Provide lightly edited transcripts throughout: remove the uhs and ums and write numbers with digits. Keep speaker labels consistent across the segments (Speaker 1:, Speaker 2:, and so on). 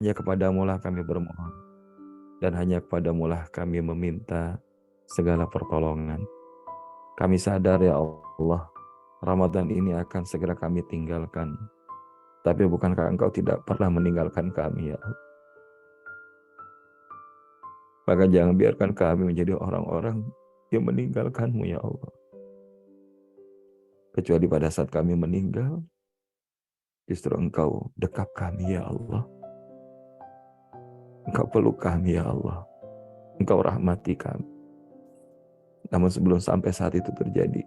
Speaker 1: Hanya kepadamu-lah kami bermohon, dan hanya kepadamu-lah kami meminta segala pertolongan. Kami sadar ya Allah, Ramadan ini akan segera kami tinggalkan. Tapi bukankah Engkau tidak pernah meninggalkan kami ya Allah? Maka jangan biarkan kami menjadi orang-orang yang meninggalkan-Mu ya Allah. Kecuali pada saat kami meninggal, justru Engkau dekap kami ya Allah. Engkau peluk kami ya Allah. Engkau rahmati kami. Namun sebelum sampai saat itu terjadi,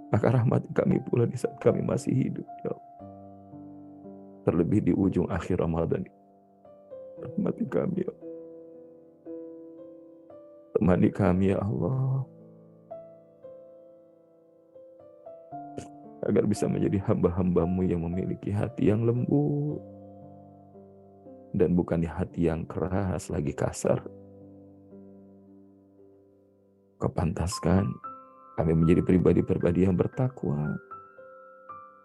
Speaker 1: maka rahmati kami pula di saat kami masih hidup ya Allah. Terlebih di ujung akhir Ramadan. Rahmati kami ya Allah. Temani kami ya Allah, agar bisa menjadi hamba-hamba-Mu yang memiliki hati yang lembut, dan bukan di hati yang keras lagi kasar. Kau pantaskan kami menjadi pribadi-pribadi yang bertakwa,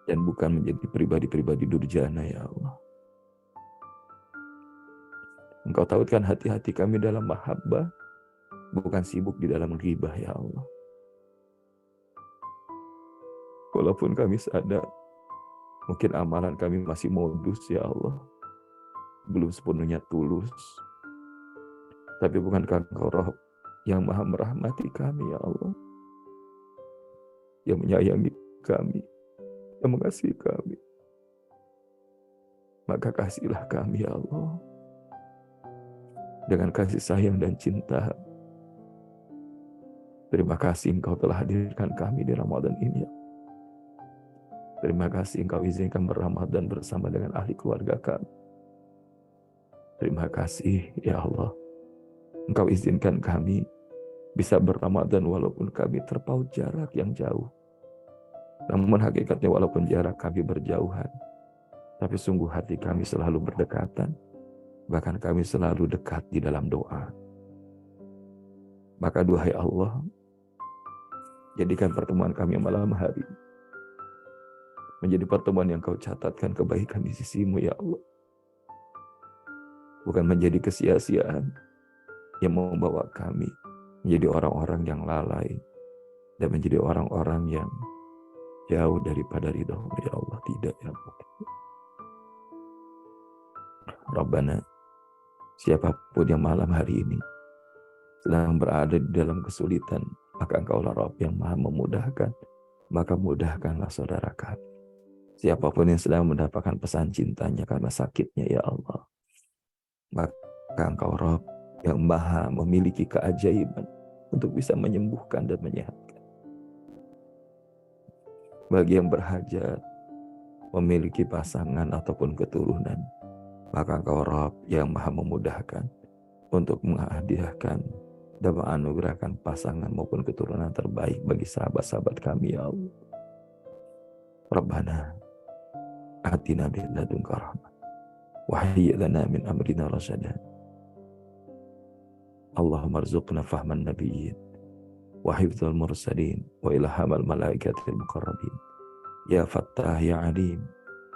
Speaker 1: dan bukan menjadi pribadi-pribadi durjana ya Allah. Engkau tautkan hati-hati kami dalam mahabbah, bukan sibuk di dalam ghibah ya Allah. Walaupun kami sadar, mungkin amalan kami masih modus ya Allah, belum sepenuhnya tulus. Tapi bukankah Engkau Rabb yang maha merahmati kami ya Allah, yang menyayangi kami, yang mengasihi kami. Maka kasihlah kami ya Allah, dengan kasih sayang dan cinta. Terima kasih Engkau telah hadirkan kami di Ramadan ini. Terima kasih Engkau izinkan berRamadan bersama dengan ahli keluarga kami. Terima kasih ya Allah, Engkau izinkan kami bisa berRamadan walaupun kami terpaut jarak yang jauh. Namun hakikatnya walaupun jarak kami berjauhan, tapi sungguh hati kami selalu berdekatan. Bahkan kami selalu dekat di dalam doa. Maka duhai Allah, jadikan pertemuan kami malam hari menjadi pertemuan yang Kau catatkan kebaikan di sisi-Mu ya Allah. Bukan menjadi kesia-siaan yang membawa kami menjadi orang-orang yang lalai dan menjadi orang-orang yang jauh daripada ridha-Mu ya Allah. Tidak ya Allah. Rabbana, siapapun yang malam hari ini sedang berada di dalam kesulitan, maka Engkaulah Rabb yang maha memudahkan. Maka mudahkanlah saudara kami. Siapapun yang sedang mendapatkan pesan cintanya karena sakitnya ya Allah, maka Engkau Rabb yang maha memiliki keajaiban untuk bisa menyembuhkan dan menyehatkan. Bagi yang berhajat memiliki pasangan ataupun keturunan, maka Engkau Rabb yang maha memudahkan untuk menghadiahkan dan menganugerahkan pasangan maupun keturunan terbaik bagi sahabat-sahabat kami ya Allah. Rabbana atina min ladunka rahmah wa hayyi' lana min amrina rasyada. Allahumma arzuqna fahman nabiyyin wa hifdzal mursalin wa ilhamal malaikatil muqarrabin. Ya Fattah ya Alim,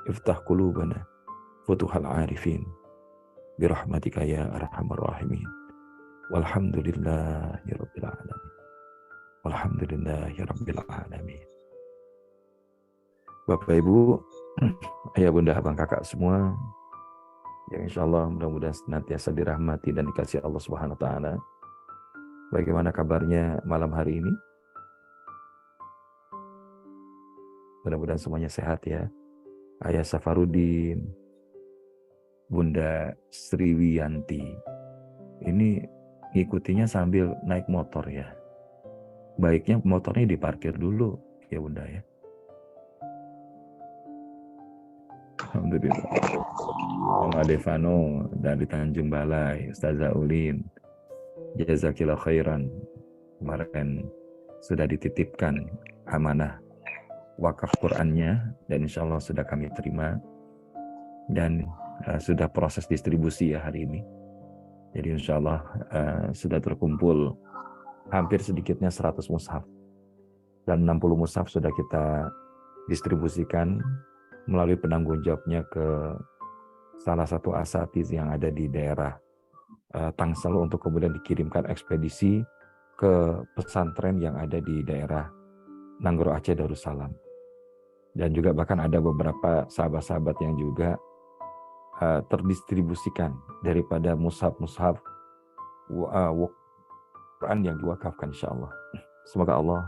Speaker 1: iftah qulubana futuhal arifin birahmatika ya arhamar rahimin. Walhamdulillahi rabbil alamin. Walhamdulillahi rabbil alamin. Bapak Ibu, ayah bunda abang kakak semua, yang insya Allah mudah-mudahan senantiasa dirahmati dan dikasihi Allah Subhanahu Wa Taala. Bagaimana kabarnya malam hari ini? Mudah-mudahan semuanya sehat ya. Ayah Safarudin, Bunda Sriwiyanti, ini ngikutinya sambil naik motor ya. Baiknya motornya diparkir dulu ya Bunda ya. Alhamdulillah. Mama Devano dari Tanjung Balai, Ustazah Ulin, jazakillah khairan. Kemarin sudah dititipkan amanah wakaf Qur'annya dan insya Allah sudah kami terima dan sudah proses distribusi ya hari ini. Jadi insya Allah sudah terkumpul hampir sedikitnya 100 mushaf dan 60 mushaf sudah kita distribusikan melalui penanggung jawabnya ke salah satu asatiz yang ada di daerah Tangsel untuk kemudian dikirimkan ekspedisi ke pesantren yang ada di daerah Nanggro Aceh Darussalam. Dan juga bahkan ada beberapa sahabat-sahabat yang juga terdistribusikan daripada mushaf-mushaf Quran yang diwakafkan, insya Allah. Semoga Allah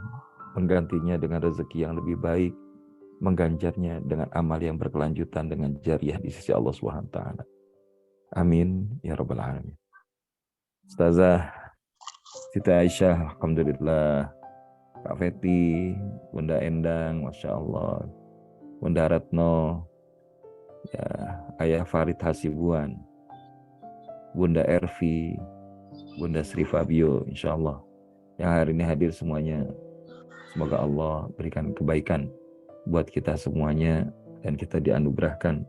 Speaker 1: menggantinya dengan rezeki yang lebih baik, mengganjarnya dengan amal yang berkelanjutan dengan jariah di sisi Allah SWT. Amin ya rabbal alamin. Ustazah Siti Aisyah, alhamdulillah. Kak Feti, Bunda Endang, masya Allah. Bunda Retno, ya, Ayah Farid Hasibuan, Bunda Ervi, Bunda Sri Fabio, insya Allah. Yang hari ini hadir semuanya, semoga Allah berikan kebaikan buat kita semuanya dan kita dianugerahkan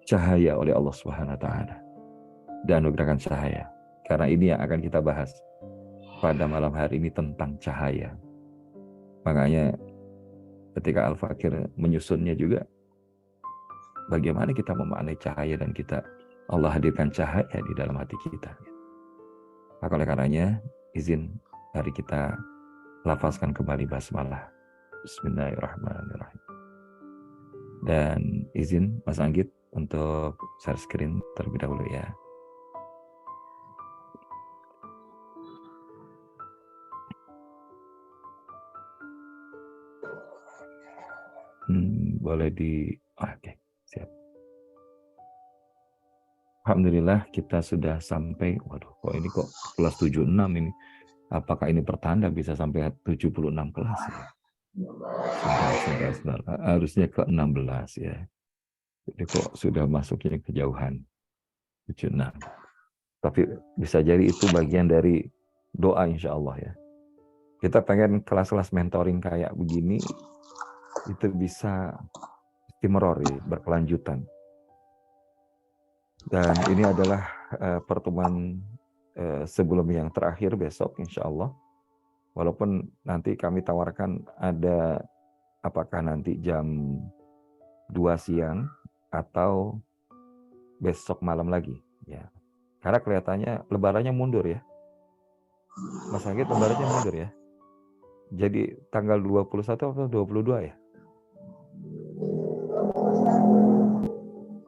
Speaker 1: cahaya oleh Allah Subhanahu wa taala. Dianugerahkan cahaya. Karena ini yang akan kita bahas pada malam hari ini tentang cahaya. Makanya ketika Al-Fakir menyusunnya juga, bagaimana kita memaknai cahaya dan kita Allah hadirkan cahaya di dalam hati kita. Maka oleh karenanya izin hari kita lafazkan kembali basmalah. Bismillahirrahmanirrahim. Dan izin Mas Anggit untuk share screen terlebih dahulu ya. Boleh di oke, siap. Alhamdulillah kita sudah sampai, waduh kok ini kok kelas 76 ini. Apakah ini pertanda bisa sampai 76 kelas ya? Sudah, harusnya ke 16 ya. Jadi kok sudah masuknya kejauhan 76. Tapi bisa jadi itu bagian dari doa insya Allah ya. Kita pengen kelas-kelas mentoring kayak begini itu bisa istimror, berkelanjutan. Dan ini adalah pertemuan sebelum yang terakhir besok insya Allah. Walaupun nanti kami tawarkan ada apakah nanti jam 2 siang atau besok malam lagi ya. Karena kelihatannya lebarannya mundur ya. Mas Anggit lebarannya mundur ya. Jadi tanggal 21 atau 22 ya?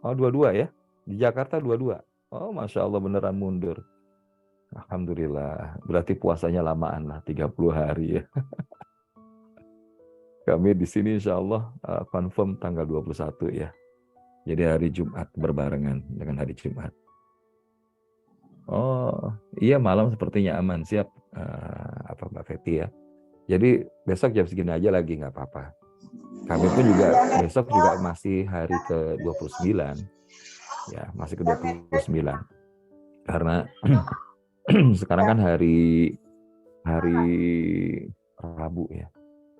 Speaker 1: Oh 22 ya? Di Jakarta 22. Oh Masya Allah beneran mundur. Alhamdulillah. Berarti puasanya lamaan lah, 30 hari ya. Kami di sini insya Allah confirm tanggal 21 ya. Jadi hari Jumat berbarengan dengan hari Jumat. Oh iya malam sepertinya aman, siap Mbak Feti ya. Jadi besok jam segini aja lagi nggak apa-apa. Kami pun juga besok juga masih hari ke-29 ya, masih ke-29 karena sekarang kan hari Rabu ya,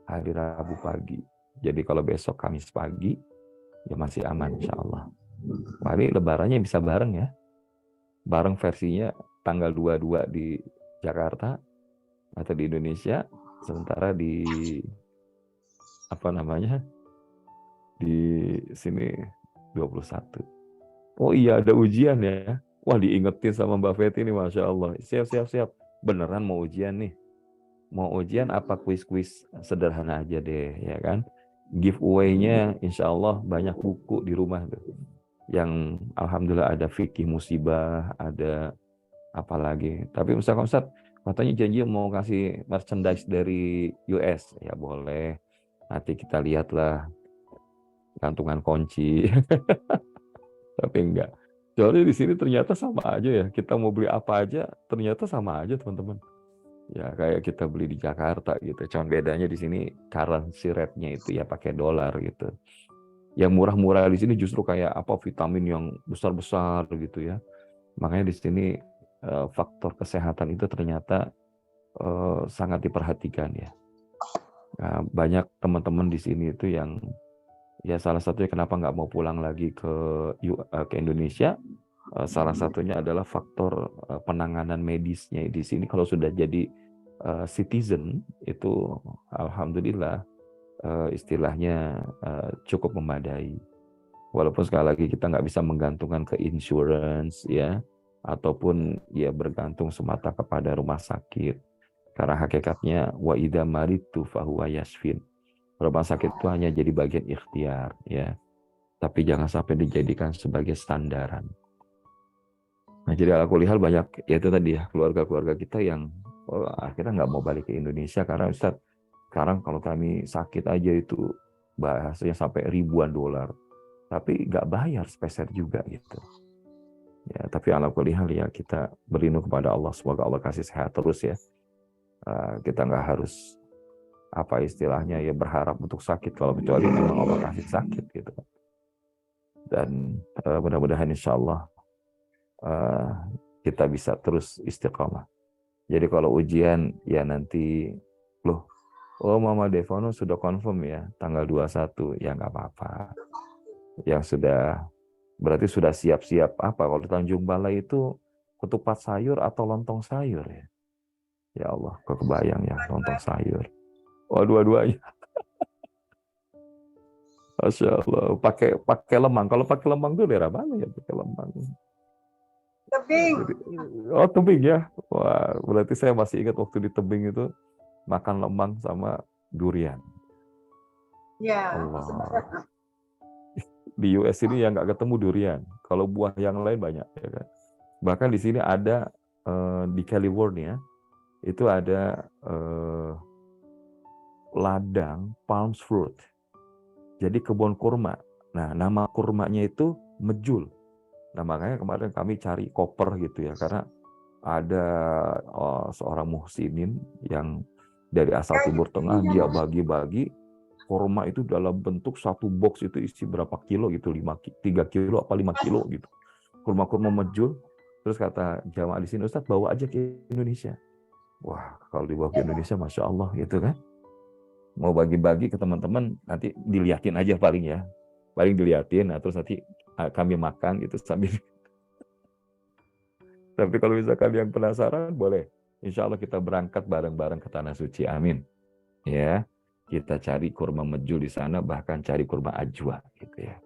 Speaker 1: hari Rabu pagi. Jadi kalau besok Kamis pagi ya masih aman insya Allah. Mari lebarannya bisa bareng ya. Bareng versinya tanggal 22 di Jakarta atau di Indonesia, sementara di di sini 21. Oh iya ada ujian ya. Wah diingetin sama Mbak Feti nih, Masya Allah. Siap. Beneran mau ujian nih. Mau ujian apa kuis-kuis sederhana aja deh ya kan. Giveaway-nya insya Allah banyak buku di rumah tuh. Yang alhamdulillah ada fikih musibah, ada apa lagi. Tapi misalkan Ustaz, katanya janji mau kasih merchandise dari US. Ya boleh. Nanti kita lihatlah gantungan kunci. Tapi enggak. Soalnya di sini ternyata sama aja ya. Kita mau beli apa aja ternyata sama aja teman-teman. Ya kayak kita beli di Jakarta gitu. Cuman bedanya di sini currency rate-nya itu ya pakai dolar gitu. Yang murah-murah di sini justru kayak apa vitamin yang besar-besar gitu ya. Makanya di sini faktor kesehatan itu ternyata sangat diperhatikan ya. Nah, banyak teman-teman di sini itu yang ya salah satunya kenapa nggak mau pulang lagi ke Indonesia. Salah satunya adalah faktor penanganan medisnya di sini. Kalau sudah jadi citizen itu alhamdulillah istilahnya cukup memadai. Walaupun sekali lagi kita nggak bisa menggantungkan ke insurance ya, ataupun ya bergantung semata kepada rumah sakit. Karena hakikatnya wa idza maritu fahuwa yasfin. Rumah sakit itu hanya jadi bagian ikhtiar ya. Tapi jangan sampai dijadikan sebagai standaran. Nah, jadi ala kulihal banyak ya itu tadi ya keluarga-keluarga kita yang akhirnya nggak mau balik ke Indonesia karena Ustaz, sekarang kalau kami sakit aja itu bahasanya sampai ribuan dolar. Tapi nggak bayar spesial juga gitu. Ya, tapi ala kulihal ya kita berlindung kepada Allah, semoga Allah kasih sehat terus ya. Kita nggak harus apa istilahnya ya berharap untuk sakit kalau kecuali memang Allah kasih sakit gitu. Dan mudah-mudahan insya Allah kita bisa terus istiqomah. Jadi kalau ujian ya nanti loh, oh Mama Devono sudah confirm ya tanggal 21 ya nggak apa-apa. Yang sudah berarti sudah siap-siap apa? Kalau di Tanjung Balai itu ketupat sayur atau lontong sayur ya? Ya Allah, kok kebayang ya lontong sayur. Oh dua-duanya. Masya Allah, pakai lemang. Kalau pakai lemang tuh daerah mana ya pakai lemang?
Speaker 2: Tebing.
Speaker 1: Oh tebing ya. Wah, berarti saya masih ingat waktu di tebing itu makan lemang sama durian.
Speaker 2: Ya.
Speaker 1: Allah. Di US ini yang nggak ketemu durian. Kalau buah yang lain banyak ya kan. Bahkan di sini ada di California itu ada ladang palm fruit. Jadi kebun kurma. Nah, nama kurmanya itu Mejul. Nah, makanya kemarin kami cari koper gitu ya, karena ada seorang muhsinin yang dari asal Timur Tengah, dia bagi-bagi kurma itu dalam bentuk satu box itu isi berapa kilo gitu, 3 kilo apa 5 kilo gitu. Kurma-kurma Mejul. Terus kata jamaah di sini, Ustadz bawa aja ke Indonesia. Wah, kalau dibawa ke Indonesia, Masya Allah gitu kan. Mau bagi-bagi ke teman-teman, nanti diliatin aja paling ya. Paling diliatin, nah terus nanti kami makan gitu sambil. Tapi kalau misalkan yang penasaran, boleh. Insya Allah kita berangkat bareng-bareng ke Tanah Suci. Amin. Ya, kita cari kurma Mejul di sana, bahkan cari kurma ajwa gitu ya.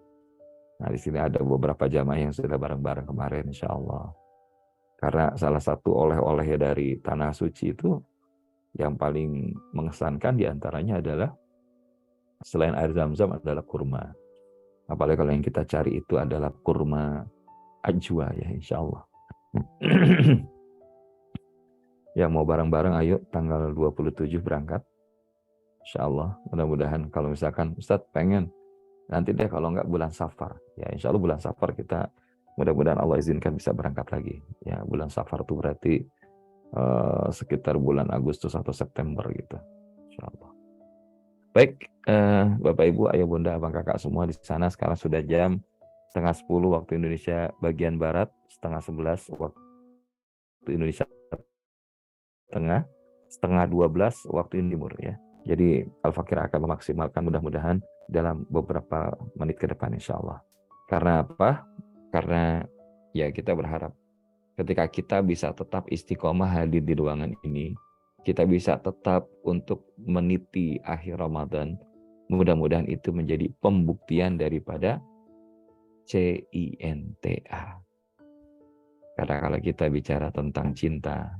Speaker 1: Nah, di sini ada beberapa jamaah yang sudah bareng-bareng kemarin, insya Allah. Karena salah satu oleh-oleh dari Tanah Suci itu yang paling mengesankan diantaranya adalah selain air zam-zam adalah kurma. Apalagi kalau yang kita cari itu adalah kurma ajwa ya insya Allah. Yang mau bareng-bareng ayo tanggal 27 berangkat. Insya Allah mudah-mudahan kalau misalkan Ustadz pengen nanti deh kalau enggak bulan Safar. Ya insya Allah bulan Safar kita mudah-mudahan Allah izinkan bisa berangkat lagi. Ya bulan Safar itu berarti sekitar bulan Agustus atau September gitu. Insya Allah. Baik, Bapak Ibu, Ayah Bunda, Abang Kakak semua di sana sekarang sudah jam 10:30 waktu Indonesia bagian Barat, 10:30 waktu Indonesia Tengah, 11:30 waktu Timur ya. Jadi Al-Fakir akan memaksimalkan mudah-mudahan dalam beberapa menit ke depan insya Allah. Karena apa? Karena ya kita berharap ketika kita bisa tetap istiqomah hadir di ruangan ini, kita bisa tetap untuk meniti akhir Ramadan. Mudah-mudahan itu menjadi pembuktian daripada CINTA. Karena kalau kita bicara tentang cinta,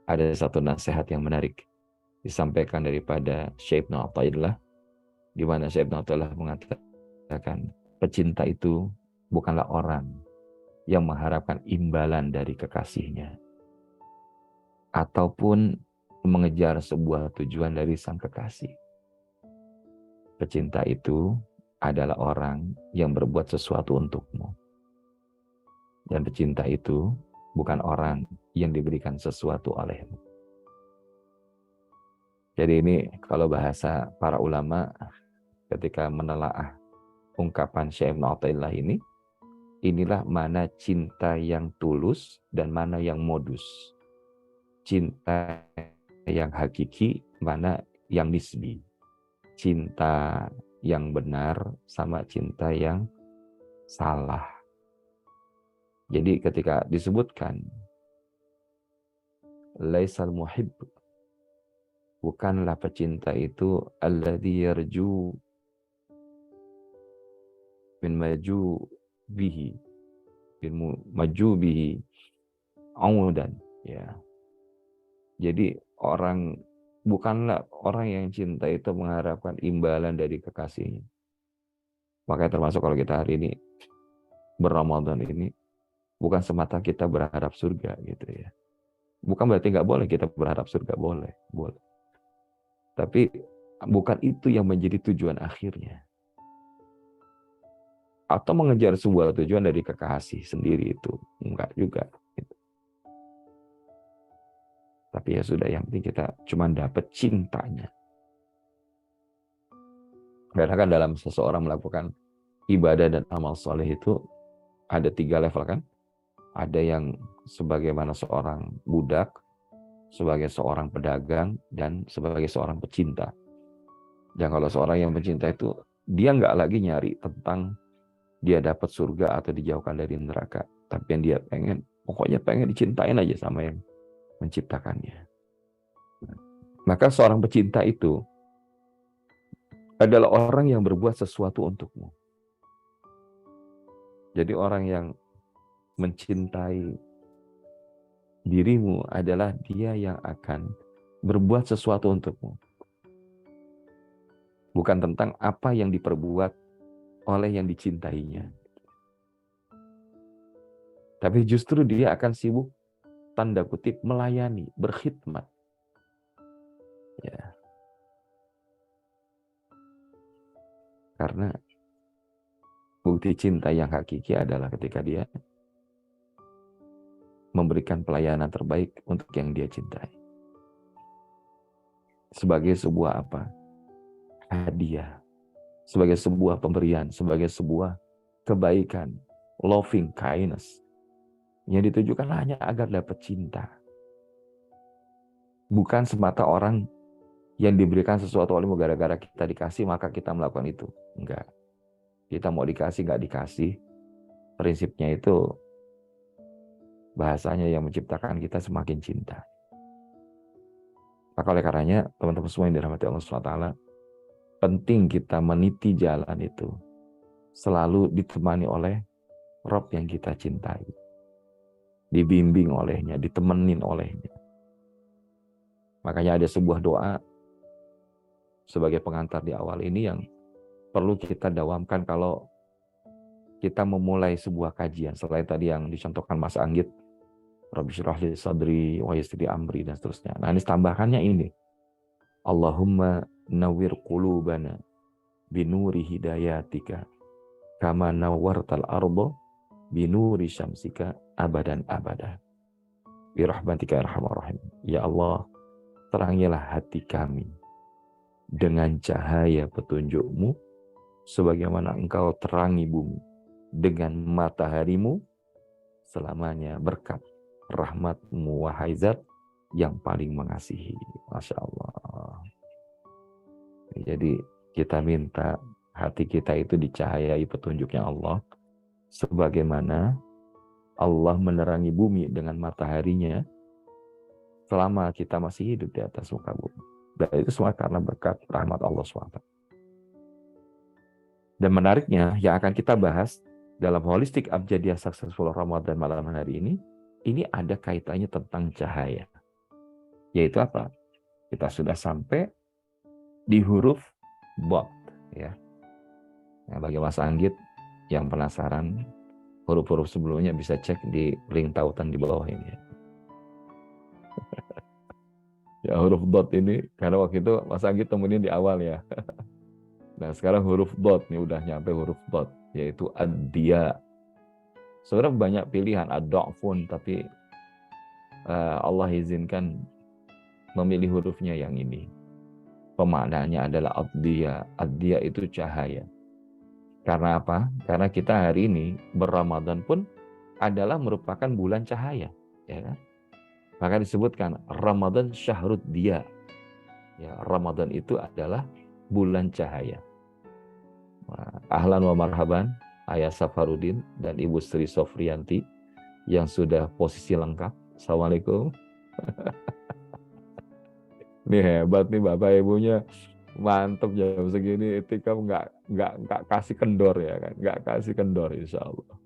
Speaker 1: ada satu nasihat yang menarik disampaikan daripada Syekh Ibnu Athaillah, di mana Syekh Ibnu Athaillah mengatakan, pecinta itu bukanlah orang yang mengharapkan imbalan dari kekasihnya, ataupun mengejar sebuah tujuan dari sang kekasih. Pecinta itu adalah orang yang berbuat sesuatu untukmu. Dan pecinta itu bukan orang yang diberikan sesuatu olehmu. Jadi ini kalau bahasa para ulama ketika menelaah ungkapan Syekh Ibnu Athaillah ini, inilah mana cinta yang tulus dan mana yang modus. Cinta yang hakiki, mana yang nisbi. Cinta yang benar sama cinta yang salah. Jadi ketika disebutkan laisal muhib, bukanlah pecinta itu alladzi yarju min maju bihi maju bihi audan, ya. Jadi bukanlah orang yang cinta itu mengharapkan imbalan dari kekasihnya. Makanya termasuk kalau kita hari ini berRamadan ini, bukan semata kita berharap surga gitu ya. Bukan berarti nggak boleh kita berharap surga, boleh. Tapi bukan itu yang menjadi tujuan akhirnya. Atau mengejar sebuah tujuan dari kekasih sendiri itu. Enggak juga. Gitu. Tapi ya sudah, yang penting kita cuma dapat cintanya. Karena kan dalam seseorang melakukan ibadah dan amal soleh itu ada 3 level kan. Ada yang sebagaimana seorang budak, sebagai seorang pedagang, dan sebagai seorang pecinta. Dan kalau seorang yang pencinta itu, dia nggak lagi nyari tentang dia dapat surga atau dijauhkan dari neraka. Tapi yang dia pokoknya pengen dicintain aja sama yang menciptakannya. Maka seorang pecinta itu adalah orang yang berbuat sesuatu untukmu. Jadi orang yang mencintai dirimu adalah dia yang akan berbuat sesuatu untukmu. Bukan tentang apa yang diperbuat oleh yang dicintainya. Tapi justru dia akan sibuk, tanda kutip, melayani, berkhidmat. Ya. Karena bukti cinta yang hakiki adalah ketika dia memberikan pelayanan terbaik untuk yang dia cintai. Sebagai sebuah apa? Hadiah. Sebagai sebuah pemberian, sebagai sebuah kebaikan, loving kindness. Yang ditujukan hanya agar dapat cinta. Bukan semata orang yang diberikan sesuatu olehmu gara-gara kita dikasih, maka kita melakukan itu. Enggak. Kita mau dikasih, nggak dikasih. Prinsipnya itu, bahasanya yang menciptakan kita semakin cinta. Maka oleh karenanya, teman-teman semua yang dirahmati Allah SWT, penting kita meniti jalan itu selalu ditemani oleh Rob yang kita cintai. Dibimbing olehnya, ditemenin olehnya. Makanya ada sebuah doa sebagai pengantar di awal ini yang perlu kita dawamkan kalau kita memulai sebuah kajian. Selain tadi yang dicontohkan Mas Anggit, Rabbi syrah li sadri wa yassir li amri dan seterusnya. Nah, ini tambahkannya ini. Allahumma nawwir qulubana binuri hidayatika kama nawwartal arda binuri syamsika abadan abada. Birahmatika ya arhamar rahim. Ya Allah, terangilah hati kami dengan cahaya petunjuk-Mu sebagaimana Engkau terangi bumi dengan mataharimu selamanya berkat rahmat-Mu wahai Zat yang paling mengasihi. Masya Allah. Jadi kita minta hati kita itu dicahayai petunjuknya Allah sebagaimana Allah menerangi bumi dengan mataharinya selama kita masih hidup di atas muka bumi. Dan itu semua karena berkat rahmat Allah SWT. Dan menariknya yang akan kita bahas dalam Holistic Abjadiyah Successful Ramadan malam hari ini ada kaitannya tentang cahaya. Yaitu apa? Kita sudah sampai di huruf Bot. Ya. Nah, bagi Mas Anggit yang penasaran, huruf-huruf sebelumnya bisa cek di link tautan di bawah ini. Ya, huruf Dot ini, karena waktu itu Mas Anggit temuin di awal ya. Nah, sekarang huruf Dot nih udah nyampe huruf Dot, yaitu ad-dia. Sebenarnya banyak pilihan, ad-da'fun, tapi Allah izinkan memilih hurufnya yang ini. Pemaknaannya adalah ad-dia. Ad-dia itu cahaya. Karena apa? Karena kita hari ini berRamadan pun adalah merupakan bulan cahaya, ya kan? Maka disebutkan Ramadan syahrud dia. Ya, Ramadan itu adalah bulan cahaya. Ahlan wa marhaban Ayah Safarudin dan Ibu Sri Sofrianti yang sudah posisi lengkap. Assalamualaikum. Ini hebat nih Bapak Ibunya. Mantep jam segini itikaf nggak kasih kendor ya kan, nggak kasih kendor insya Allah.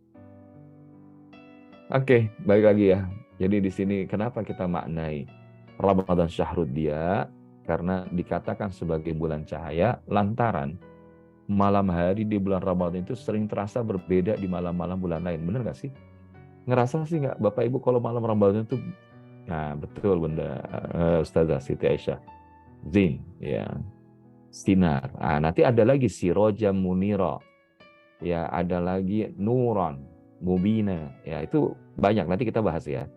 Speaker 1: Oke, balik lagi ya. Jadi di sini kenapa kita maknai Ramadan Syahrud Dia? Karena dikatakan sebagai bulan cahaya lantaran malam hari di bulan Ramadan itu sering terasa berbeda di malam-malam bulan lain. Bener nggak sih? Ngerasa sih nggak Bapak Ibu kalau malam Ramadan itu, nah betul Bunda Ustazah Siti Aisyah, Zin, ya, sinar. Nah, nanti ada lagi Siroja Muniro, ya ada lagi Nuron, Mubina, ya itu banyak nanti kita bahas ya.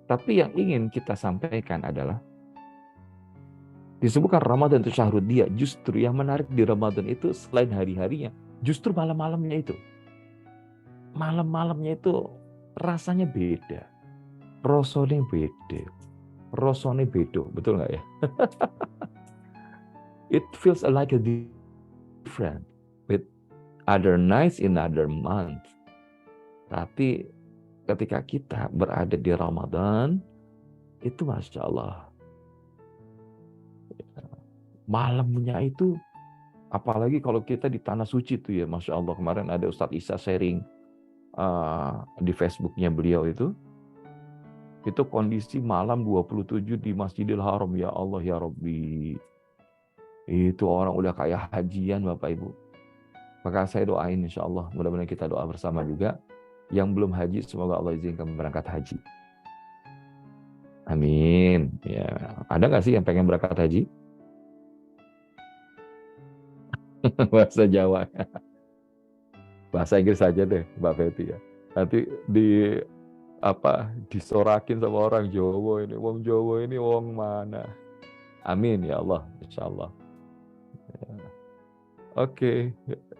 Speaker 1: Tapi yang ingin kita sampaikan adalah disebutkan Ramadan itu syahrud dia, justru yang menarik di Ramadan itu selain hari-harinya, justru malam-malamnya itu. Malam-malamnya itu rasanya beda, rasanya beda, rasanya beda, betul nggak ya? It feels like a different with other nights in other month. Tapi ketika kita berada di Ramadan, itu Masya Allah. Malamnya itu, apalagi kalau kita di Tanah Suci tuh ya, Masya Allah. Kemarin ada Ustadz Isa sharing di Facebooknya beliau itu kondisi malam 27 di Masjidil Haram. Ya Allah ya Rabbi. Itu orang udah kayak hajian Bapak Ibu. Maka saya doain insya Allah, mudah-mudahan kita doa bersama juga. Yang belum haji, semoga Allah izinkan berangkat haji. Amin. Ya, ada nggak sih yang pengen berangkat haji? Bahasa Jawa. Bahasa Inggris saja deh, Mbak Feti ya. Nanti disorakin sama orang Jawa ini. Wong Jawa ini wong mana? Amin ya Allah, insya Allah. Ya. Oke.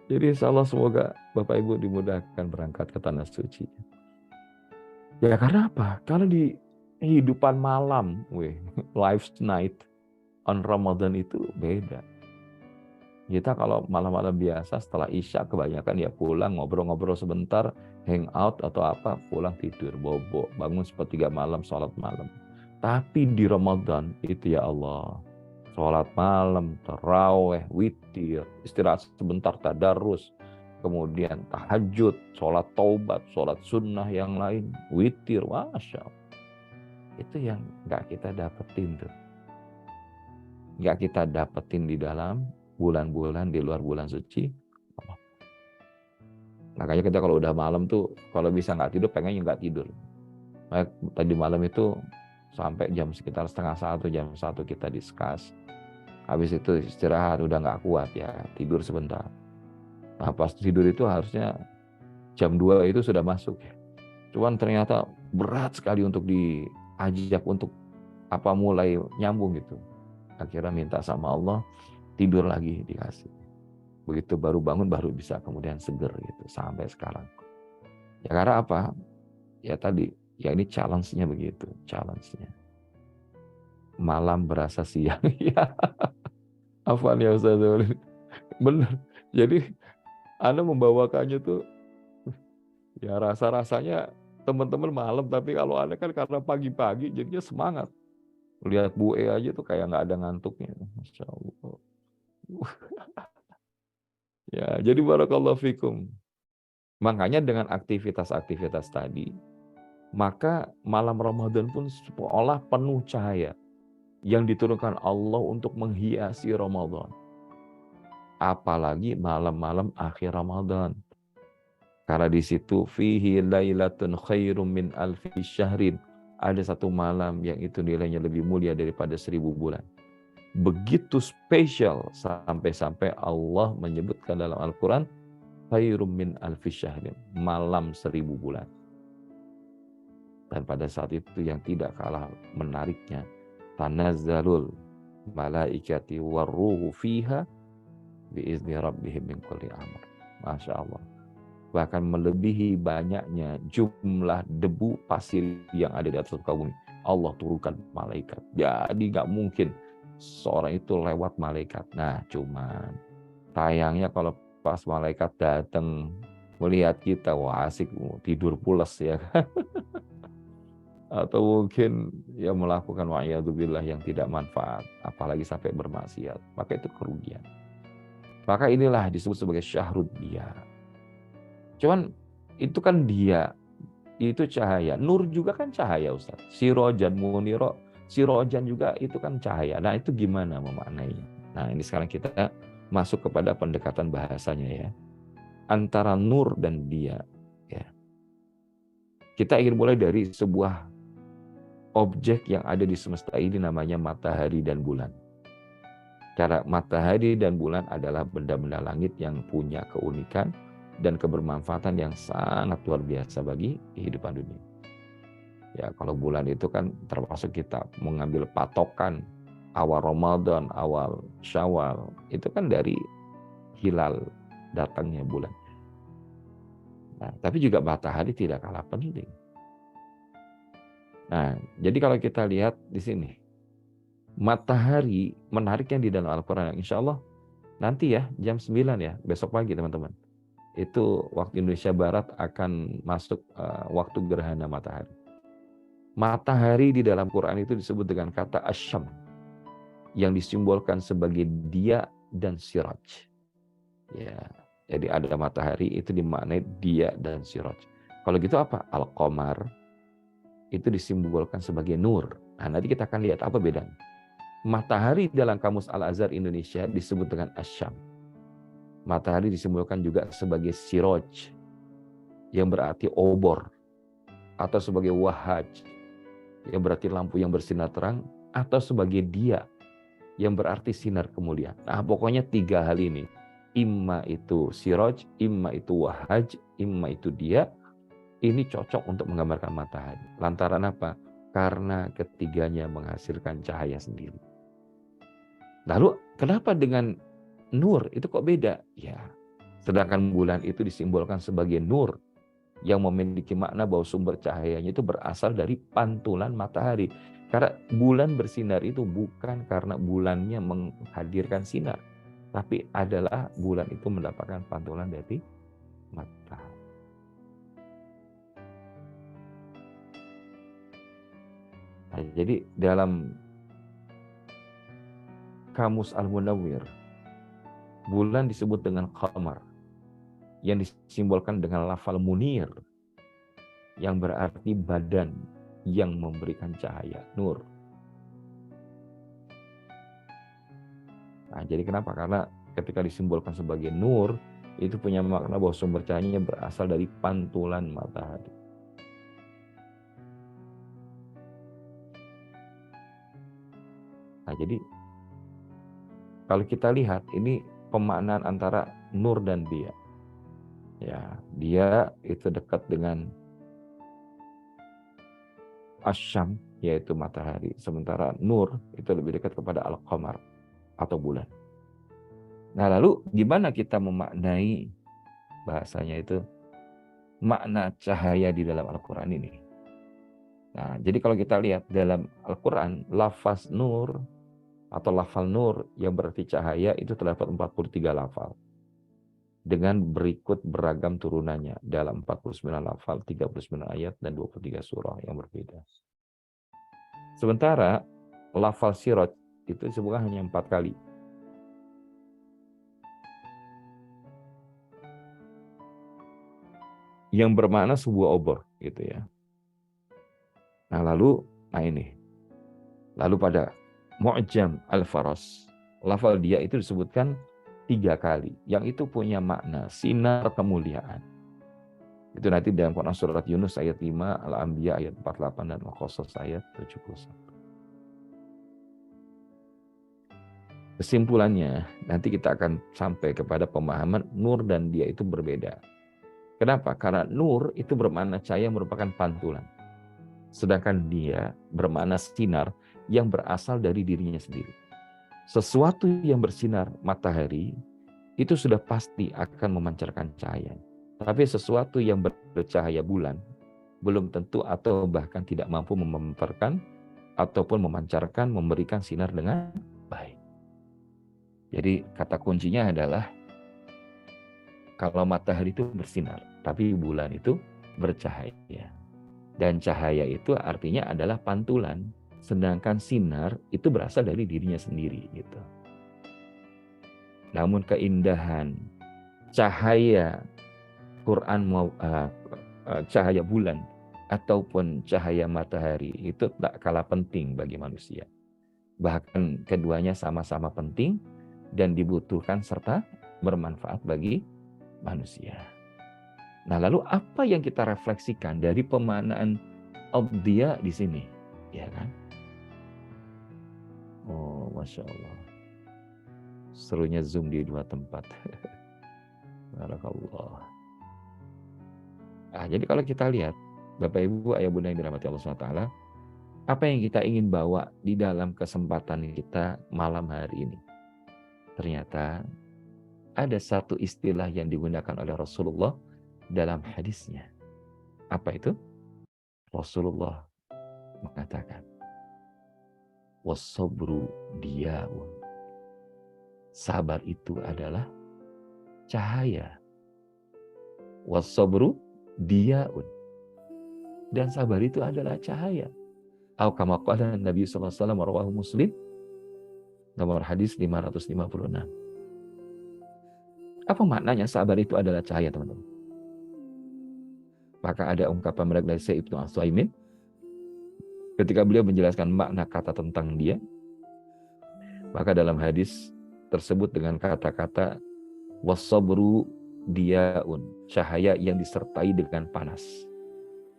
Speaker 1: Jadi insya Allah semoga Bapak Ibu dimudahkan berangkat ke Tanah Suci. Ya karena apa? Kalau di kehidupan malam, life's night on Ramadan itu beda. Kita kalau malam-malam biasa setelah Isya kebanyakan ya pulang ngobrol-ngobrol sebentar, hangout atau apa, pulang tidur, bobo, bangun sepertiga malam, sholat malam. Tapi di Ramadan itu ya Allah, sholat malam, taraweh, witir, istirahat sebentar, tadarus, kemudian tahajud, sholat taubat, sholat sunnah yang lain, witir, Masya Allah. Itu yang nggak kita dapetin tuh. Nggak kita dapetin di dalam bulan-bulan di luar bulan suci. Makanya kita kalau udah malam tuh, kalau bisa nggak tidur, pengennya nggak tidur. Tadi malam itu sampai jam sekitar setengah 1, jam 1 kita discuss. Habis itu istirahat, udah nggak kuat ya, tidur sebentar. Nah pas tidur itu harusnya jam 2 itu sudah masuk ya. Cuman ternyata berat sekali untuk diajak untuk mulai nyambung gitu. Akhirnya minta sama Allah, tidur lagi dikasih. Begitu baru bangun baru bisa kemudian seger gitu sampai sekarang. Ya karena apa? Ya tadi, ya ini challenge-nya begitu, challenge-nya. Malam berasa siang. Ya, afwan ya Ustaz. Benar. Jadi Anda membawakannya tuh ya rasa-rasanya teman-teman malam, tapi kalau Anda kan karena pagi-pagi jadinya semangat. Lihat Bu E aja tuh kayak nggak ada ngantuknya. Masya Allah. Ya, jadi barakallahu fikum. Makanya dengan aktivitas-aktivitas tadi, maka malam Ramadan pun seolah penuh cahaya yang diturunkan Allah untuk menghiasi Ramadan. Apalagi malam-malam akhir Ramadan. Karena di situ fihi lailatun khairum min alfi syahrin. Ada satu malam yang itu nilainya lebih mulia daripada 1000 bulan. Begitu spesial sampai-sampai Allah menyebutkan dalam Al-Quran khairum min alfi syahrin, malam 1000 bulan. Dan pada saat itu yang tidak kalah menariknya, tanazzalul malaikati warruhu fiha biizni rabbihim min kulli amr. Masya Allah. Bahkan melebihi banyaknya jumlah debu pasir yang ada di atas muka bumi, Allah turunkan malaikat. Jadi nggak mungkin seorang itu lewat malaikat. Nah, cuman sayangnya kalau pas malaikat datang melihat kita, wah asik tidur pulas ya kan. atau mungkin ya melakukan wa'iyadzubillah yang tidak manfaat, apalagi sampai bermaksiat, maka itu kerugian. Maka inilah disebut sebagai syahrud dia. Cuman itu kan dia, itu cahaya. Nur juga kan cahaya, Ustaz. Sirojan muniro, sirojan juga itu kan cahaya. Nah, itu gimana memaknainya? Nah, ini sekarang kita masuk kepada pendekatan bahasanya ya. Antara nur dan dia. Ya. Kita ingin mulai dari sebuah objek yang ada di semesta ini namanya matahari dan bulan. Cara matahari dan bulan adalah benda-benda langit yang punya keunikan dan kebermanfaatan yang sangat luar biasa bagi kehidupan dunia. Ya, kalau bulan itu kan termasuk kita mengambil patokan awal Ramadan, awal Syawal, itu kan dari hilal datangnya bulan. Nah, tapi juga matahari tidak kalah penting. Nah, jadi kalau kita lihat di sini, matahari menariknya di dalam Al-Quran, insya Allah nanti ya jam 9 ya, besok pagi teman-teman. Itu waktu Indonesia Barat akan masuk waktu gerhana matahari. Matahari di dalam Quran itu disebut dengan kata asyam, yang disimbolkan sebagai dia dan siraj. Ya, jadi ada matahari itu dimaknai dia dan siraj. Kalau gitu apa? Al-Qamar itu disimbolkan sebagai nur. Nah, nanti kita akan lihat apa bedanya. Matahari dalam Kamus Al-Azhar Indonesia disebut dengan asyam. Matahari disimbolkan juga sebagai siraj, yang berarti obor, atau sebagai wahaj, yang berarti lampu yang bersinar terang, atau sebagai dia, yang berarti sinar kemuliaan. Nah, pokoknya 3 hal ini. Imma itu siraj, imma itu wahaj, imma itu dia. Ini cocok untuk menggambarkan matahari. Lantaran apa? Karena ketiganya menghasilkan cahaya sendiri. Lalu kenapa dengan nur itu kok beda? Ya, sedangkan bulan itu disimbolkan sebagai nur yang memiliki makna bahwa sumber cahayanya itu berasal dari pantulan matahari. Karena bulan bersinar itu bukan karena bulannya menghadirkan sinar, tapi adalah bulan itu mendapatkan pantulan dari matahari. Nah, jadi dalam Kamus Al-Munawwir, bulan disebut dengan qamar, yang disimbolkan dengan lafal munir, yang berarti badan yang memberikan cahaya, nur. Nah, jadi kenapa? Karena ketika disimbolkan sebagai nur, itu punya makna bahwa sumber cahayanya berasal dari pantulan matahari. Nah, jadi kalau kita lihat ini pemaknaan antara nur dan dia. Ya, dia itu dekat dengan asyam, yaitu matahari. Sementara nur itu lebih dekat kepada al-qamar atau bulan. Nah, lalu gimana kita memaknai bahasanya itu makna cahaya di dalam Al-Quran ini? Nah, jadi kalau kita lihat dalam Al-Quran, lafaz nur atau lafal nur yang berarti cahaya itu terdapat 43 lafal. Dengan berikut beragam turunannya dalam 49 lafal, 39 ayat, dan 23 surah yang berbeda. Sementara lafal siraj itu disebutkan hanya 4 kali. Yang bermakna sebuah obor gitu ya. Nah, lalu pada Mu'jam Al-Faras, lafal dia itu disebutkan 3 kali, yang itu punya makna sinar kemuliaan. Itu nanti dalam Quran surat Yunus ayat 5, Al-Anbiya ayat 48, dan Al-Qasas ayat 71. Kesimpulannya, nanti kita akan sampai kepada pemahaman nur dan dia itu berbeda. Kenapa? Karena nur itu bermakna cahaya merupakan pantulan. Sedangkan dia bermakna sinar yang berasal dari dirinya sendiri. Sesuatu yang bersinar matahari itu sudah pasti akan memancarkan cahaya. Tapi sesuatu yang bercahaya bulan belum tentu atau bahkan tidak mampu memamparkan ataupun memancarkan, memberikan sinar dengan baik. Jadi kata kuncinya adalah kalau matahari itu bersinar, tapi bulan itu bercahaya. Dan cahaya itu artinya adalah pantulan, sedangkan sinar itu berasal dari dirinya sendiri gitu. Namun keindahan cahaya Quran cahaya bulan ataupun cahaya matahari itu tak kalah penting bagi manusia. Bahkan keduanya sama-sama penting dan dibutuhkan serta bermanfaat bagi manusia. Nah, lalu apa yang kita refleksikan dari pemaknaan Ad-Diya di sini? Ya kan? Oh, Masya Allah. Serunya Zoom di dua tempat. Barakallah. Nah, jadi kalau kita lihat, Bapak Ibu, Ayah Bunda yang dirahmati Allah SWT, apa yang kita ingin bawa di dalam kesempatan kita malam hari ini? Ternyata ada satu istilah yang digunakan oleh Rasulullah dalam hadisnya. Apa itu? Rasulullah mengatakan, was-sabru diyaun. Sabar itu adalah cahaya. Was-sabru diyaun. Dan sabar itu adalah cahaya. Atau kama qala Nabi sallallahu alaihi wasallam rawahu Muslim, nomor hadis 556. Apa maknanya sabar itu adalah cahaya, teman-teman? Maka ada ungkapan mereka dari Syekh Ibnu Utsaimin ketika beliau menjelaskan makna kata tentang dia. Maka dalam hadis tersebut dengan kata-kata was-sabru diyaun, cahaya yang disertai dengan panas.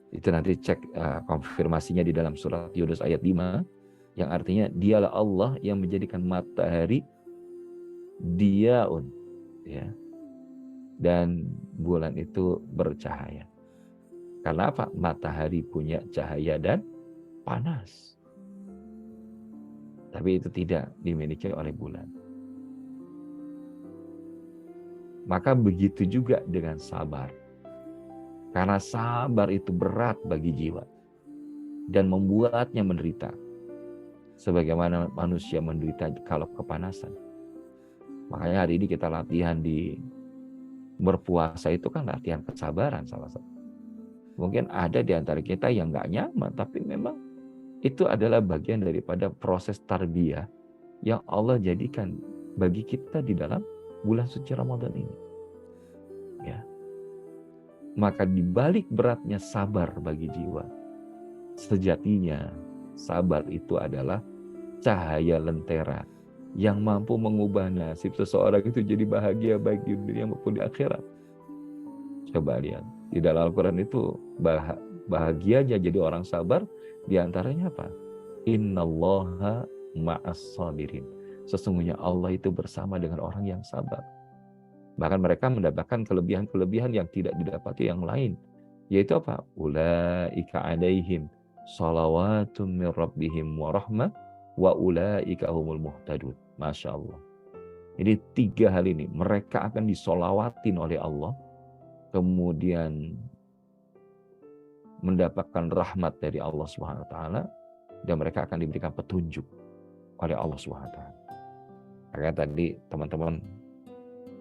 Speaker 1: Itu nanti cek konfirmasinya di dalam surat Yunus ayat 5 yang artinya dialah Allah yang menjadikan matahari diyaun, ya. Dan bulan itu bercahaya. Karena apa? Matahari punya cahaya dan panas. Tapi itu tidak dimiliki oleh bulan. Maka begitu juga dengan sabar. Karena sabar itu berat bagi jiwa dan membuatnya menderita. Sebagaimana manusia menderita kalau kepanasan. Makanya hari ini kita latihan di berpuasa itu kan latihan kesabaran salah satu. Mungkin ada di antara kita yang nggak nyaman, tapi memang itu adalah bagian daripada proses tarbiyah yang Allah jadikan bagi kita di dalam bulan suci Ramadan ini. Ya. Maka di balik beratnya sabar bagi jiwa, sejatinya sabar itu adalah cahaya lentera yang mampu mengubah nasib seseorang itu jadi bahagia baik di dunia maupun di akhirat. Coba lihat, di dalam Al-Quran itu bahagianya jadi orang sabar, diantaranya apa? Innallaha ma'as sabirin. Sesungguhnya Allah itu bersama dengan orang yang sabar. Bahkan mereka mendapatkan kelebihan-kelebihan yang tidak didapati yang lain. Yaitu apa? Ulaika alaihim salawatun min rabbihim wa rahmah wa ulaika humul muhtadun. Masya Allah. Jadi 3 hal ini, mereka akan disolawatin oleh Allah, kemudian mendapatkan rahmat dari Allah Subhanahu wa taala, dan mereka akan diberikan petunjuk oleh Allah Subhanahu wa taala. Makanya tadi teman-teman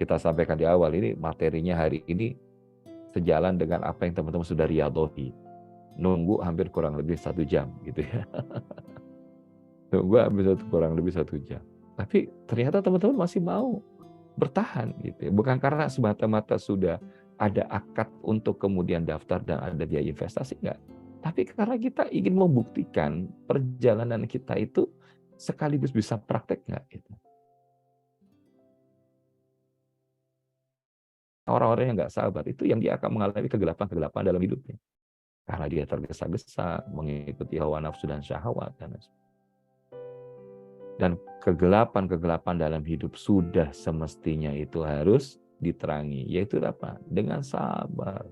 Speaker 1: kita sampaikan di awal ini, materinya hari ini sejalan dengan apa yang teman-teman sudah riyadhahi. Nunggu hampir kurang lebih 1 jam gitu ya. Nunggu hampir kurang lebih 1 jam. Tapi ternyata teman-teman masih mau bertahan gitu ya. Bukan karena semata-mata sudah ada akad untuk kemudian daftar dan ada biaya investasi, enggak. Tapi karena kita ingin membuktikan perjalanan kita itu sekaligus bisa praktek enggak gitu. Orang-orang yang nggak sabar itu yang dia akan mengalami kegelapan-kegelapan dalam hidupnya. Karena dia tergesa-gesa mengikuti hawa nafsu dan syahwat. Dan kegelapan-kegelapan dalam hidup sudah semestinya itu harus diterangi. Yaitu apa? Dengan sabar.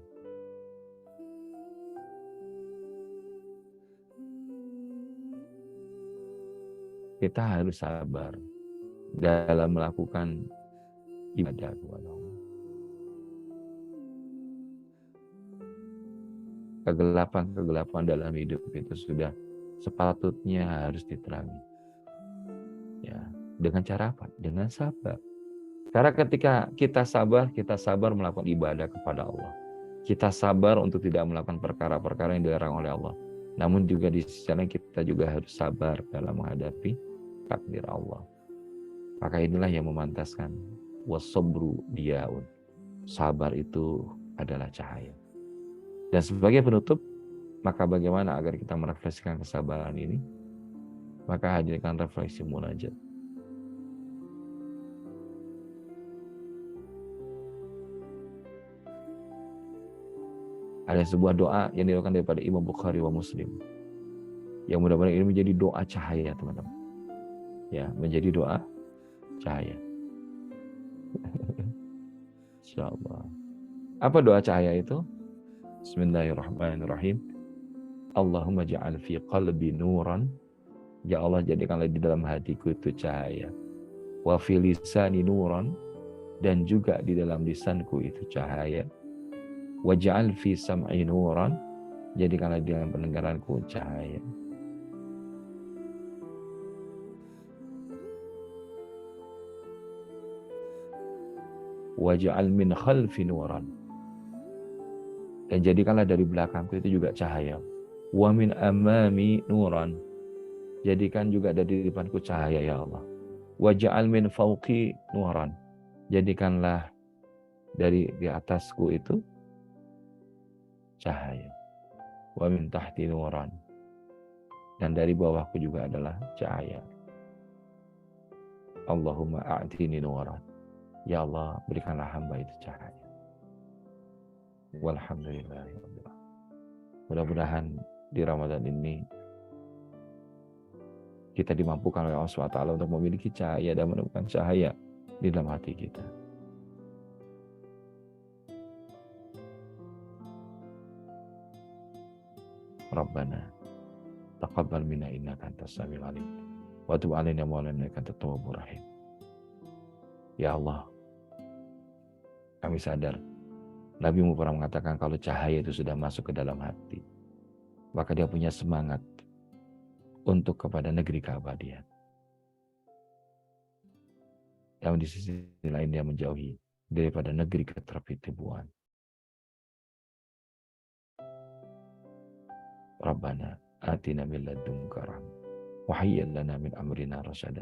Speaker 1: Kita harus sabar dalam melakukan ibadah kepada Allah. Kegelapan-kegelapan dalam hidup itu sudah sepatutnya harus diterangi. Ya, dengan cara apa? Dengan sabar. Karena ketika kita sabar melakukan ibadah kepada Allah. Kita sabar untuk tidak melakukan perkara-perkara yang dilarang oleh Allah. Namun juga di sisi lain kita juga harus sabar dalam menghadapi takdir Allah. Maka inilah yang memantaskan wasobru diaun. Sabar itu adalah cahaya. Dan sebagai penutup, maka bagaimana agar kita merefleksikan kesabaran ini? Maka hadirkan refleksi munajat. Ada sebuah doa yang dilakukan daripada Imam Bukhari wa Muslim. Yang mudah-mudahan ini menjadi doa cahaya, teman-teman. Ya, menjadi doa cahaya. Insyaallah. Apa doa cahaya itu? Bismillahirrahmanirrahim. Allahumma ja'al fi qalbi nuran. Ya Allah, jadikanlah di dalam hatiku itu cahaya. Wa fi lisani nuran. Dan juga di dalam lisanku itu cahaya. Waj'al fi sam'i nuran, jadikanlah di dalam pendengaranku cahaya. Waj'al min khalfi nuran, dan jadikanlah dari belakangku itu juga cahaya. Wa min amami nuran, jadikan juga dari depanku cahaya ya Allah. Waj'al min fawqi nuran, jadikanlah dari di atasku itu cahaya. Wa min tahti nuran, dan dari bawahku juga adalah cahaya. Allahumma a'tini nuran. Ya Allah, berikanlah hamba itu cahaya. Walhamdulillah. Mudah-mudahan di Ramadan ini kita dimampukan oleh Allah SWT untuk memiliki cahaya dan menemukan cahaya di dalam hati kita. Rabbana taqabbal minna innaka antas samiul alim wa tub 'alaina maulana innaka antat tawwabur rahim. Ya Allah, kami sadar Nabi-Mu pernah mengatakan kalau cahaya itu sudah masuk ke dalam hati, maka dia punya semangat untuk kepada negeri keabadian. Yang di sisi lain dia menjauhi daripada negeri ketertipuan. Rabbana atina min ladunka rahmah wa hayyi' lana min amrina rasyada.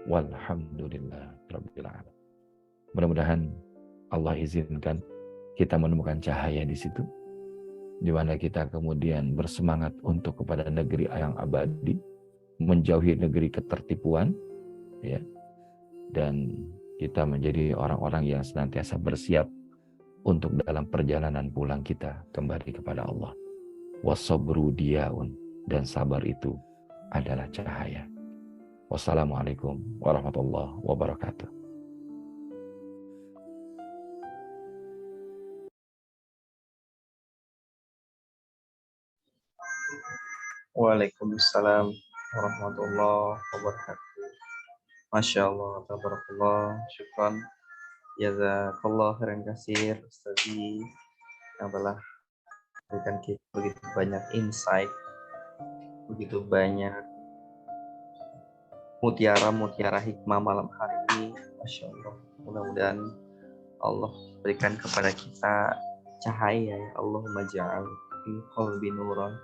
Speaker 1: Walhamdulillah rabbil alamin. Mudah-mudahan Allah izinkan kita menemukan cahaya di situ, di mana kita kemudian bersemangat untuk kepada negeri yang abadi, menjauhi negeri ketertipuan, ya, dan kita menjadi orang-orang yang senantiasa bersiap untuk dalam perjalanan pulang kita kembali kepada Allah. Wasobru diaun, dan sabar itu adalah cahaya. Wassalamualaikum warahmatullahi wabarakatuh.
Speaker 3: Waalaikumsalam warahmatullahi wabarakatuh. Masya Allah, tabarakallah, syukran, jazakallah khairan katsir Ustazi yang telah memberikan kita begitu banyak insight, begitu banyak mutiara-mutiara hikmah malam hari ini. Masya Allah, mudah-mudahan Allah berikan kepada kita cahaya ya. Allahumma ja'al fi qalbi nuran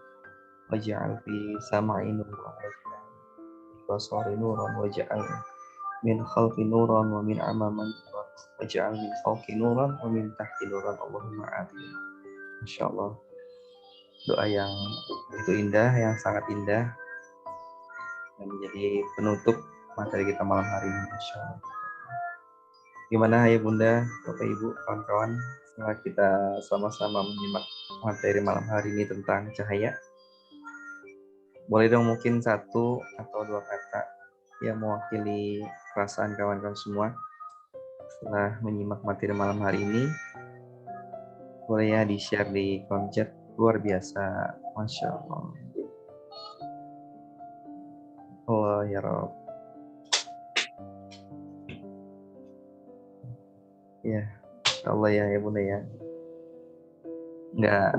Speaker 3: waj'al fi sam'i nuran basari nuran waj'al min khalfi nuran wa min amami nuran waj'al min fawqi nuran wa min tahti nuran. Allahumma amin. Insyaallah doa yang begitu indah, yang sangat indah, yang menjadi penutup materi kita malam hari ini insyaallah. Gimana ayah bunda, bapak ibu, kawan-kawan, setelah kita sama-sama menyimak materi malam hari ini tentang cahaya, boleh dong mungkin satu atau dua kata yang mewakili perasaan kawan-kawan semua setelah menyimak materi malam hari ini. Boleh ya di-share di kolom chat. Luar biasa, Masya Allah. Allah ya Rabb. Ya, Allah ya bunda ya. Nggak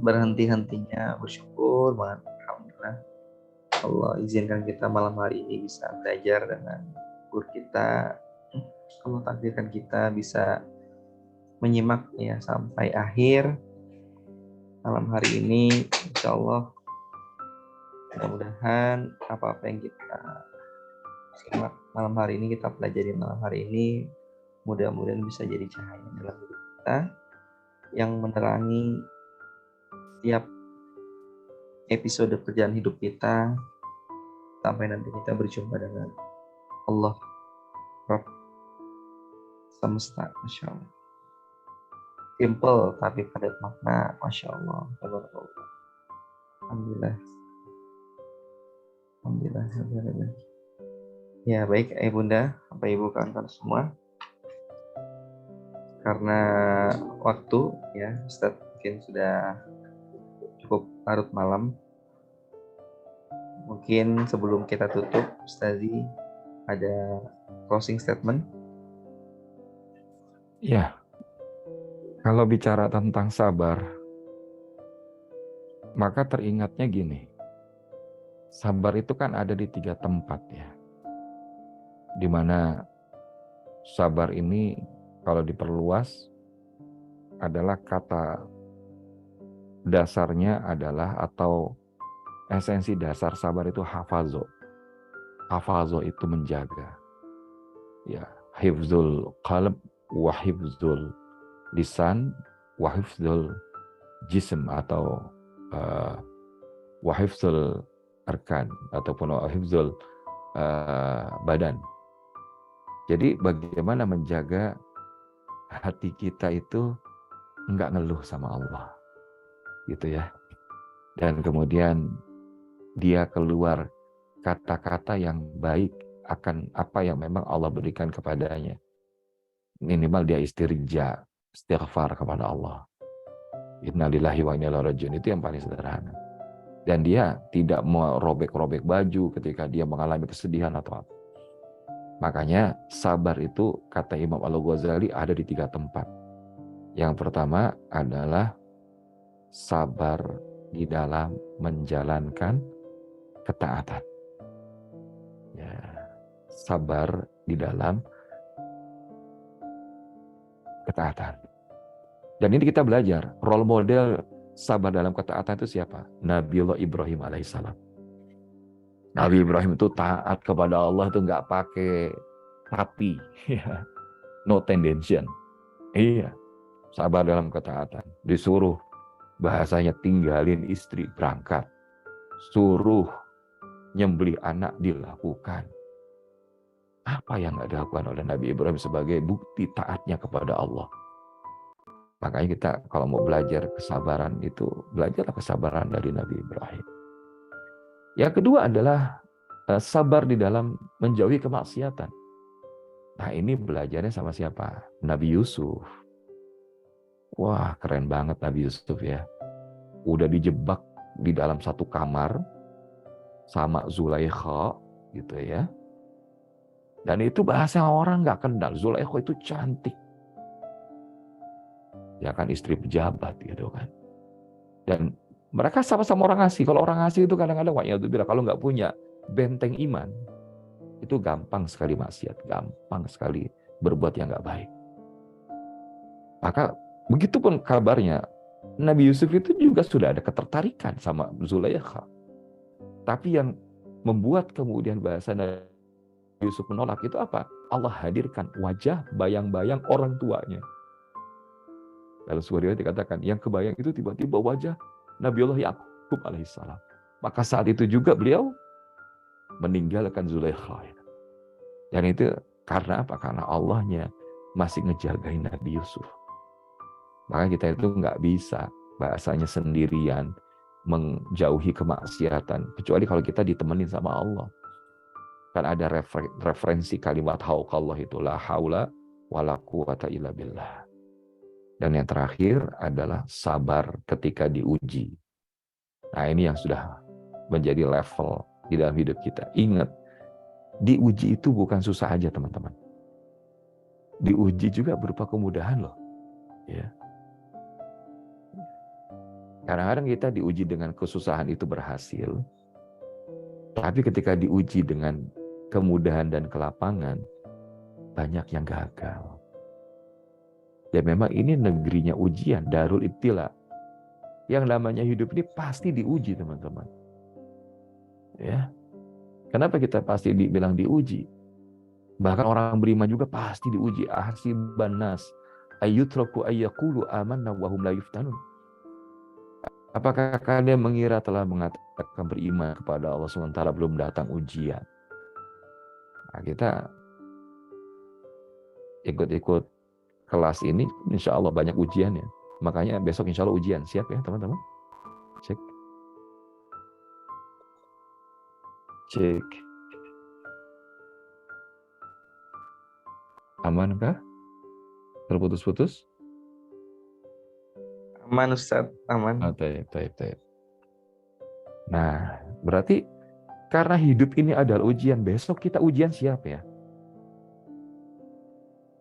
Speaker 3: berhenti-hentinya bersyukur banget. Alhamdulillah. Allah izinkan kita malam hari ini bisa belajar dengan guru kita. Allah takdirkan kita bisa menyimak ya sampai akhir, malam hari ini, insya Allah mudah-mudahan apa-apa yang kita simak malam hari ini, kita pelajari malam hari ini, mudah-mudahan bisa jadi cahaya dalam hidup kita yang menerangi setiap episode perjalanan hidup kita sampai nanti kita berjumpa dengan Allah Rabb semesta. Masya Allah, simple tapi padat makna. Masya Allah, tabarakallah. Alhamdulillah. Alhamdulillah. Ya baik Bunda, Bapak Ibu kawan-kawan semua, karena waktu ya Ustadz mungkin sudah cukup larut malam. Mungkin sebelum kita tutup, Ustazi ada closing statement.
Speaker 1: Ya, kalau bicara tentang sabar, maka teringatnya gini. Sabar itu kan ada di 3 tempat ya. Di mana sabar ini kalau diperluas adalah kata dasarnya adalah atau esensi dasar sabar itu hafazo. Hafazo itu menjaga. Ya, hifzul qalb wa hifzul lisan wa hifzul jism atau wa hifzul arkan ataupun wa hifzul badan. Jadi bagaimana menjaga hati kita itu enggak ngeluh sama Allah. Gitu ya. Dan kemudian dia keluar kata-kata yang baik akan apa yang memang Allah berikan kepadanya. Minimal dia istirja, istighfar kepada Allah. Innalillahi wa inna ilaihi raji'un, itu yang paling sederhana. Dan dia tidak mau robek-robek baju ketika dia mengalami kesedihan atau apa. Makanya sabar itu kata Imam Al-Ghazali ada di 3 tempat. Yang pertama adalah sabar di dalam menjalankan ketaatan. Ya, sabar di dalam ketaatan. Dan ini kita belajar, role model sabar dalam ketaatan itu siapa? Nabiullah Ibrahim alaihissalam. Nabi Ibrahim itu taat kepada Allah itu nggak pakai tapi, ya. No tendency. Iya, sabar dalam ketaatan. Disuruh bahasanya tinggalin istri berangkat, suruh nyembelih anak dilakukan. Apa yang nggak dilakukan oleh Nabi Ibrahim sebagai bukti taatnya kepada Allah? Makanya kita kalau mau belajar kesabaran itu, belajarlah kesabaran dari Nabi Ibrahim. Yang kedua adalah sabar di dalam menjauhi kemaksiatan. Nah ini belajarnya sama siapa? Nabi Yusuf. Wah keren banget Nabi Yusuf ya. Udah dijebak di dalam satu kamar sama Zulaikha gitu ya. Dan itu bahasa orang nggak kenal. Zulaikha itu cantik. Ya kan istri pejabat gitu kan. Dan mereka sama-sama orang asing. Kalau orang asing itu kadang-kadang kalau nggak punya benteng iman, itu gampang sekali maksiat, gampang sekali berbuat yang nggak baik. Maka begitu pun kabarnya, Nabi Yusuf itu juga sudah ada ketertarikan sama Zulaikha. Tapi yang membuat kemudian bahasa Nabi Yusuf menolak itu apa? Allah hadirkan wajah bayang-bayang orang tuanya. Dalam sebuah riwayat dikatakan, yang kebayang itu tiba-tiba wajah Nabiullah Yakub alaihissalam. Maka saat itu juga beliau meninggalkan Zulaikha. Dan itu karena apa? Karena Allahnya masih ngejagain Nabi Yusuf. Maka kita itu nggak bisa bahasanya sendirian menjauhi kemaksiatan. Kecuali kalau kita ditemenin sama Allah. Kan ada referensi kalimat hauqallah itu, la haula wala quwata illa billah. Dan yang terakhir adalah sabar ketika diuji. Nah ini yang sudah menjadi level di dalam hidup kita. Ingat, diuji itu bukan susah aja teman-teman. Diuji juga berupa kemudahan loh. Ya. Kadang-kadang kita diuji dengan kesusahan itu berhasil. Tapi ketika diuji dengan kemudahan dan kelapangan, banyak yang gagal. Dan memang ini negerinya ujian, darul ibtila. Yang namanya hidup ini pasti diuji, teman-teman. Ya. Kenapa kita pasti dibilang diuji? Bahkan orang beriman juga pasti diuji. Ahsiban nas ayyutraku ayyaqulu amanna wa hum la yuftanun. Apakah kalian mengira telah mengatakan beriman kepada Allah sementara belum datang ujian? Nah, kita ikut-ikut kelas ini, insya Allah banyak ujiannya. Makanya besok insya Allah ujian. Siap ya teman-teman? Cek. Cek. Aman kah? Terputus-putus?
Speaker 3: Aman Ustaz, aman.
Speaker 1: Taib. Nah, berarti karena hidup ini adalah ujian, besok kita ujian siap ya?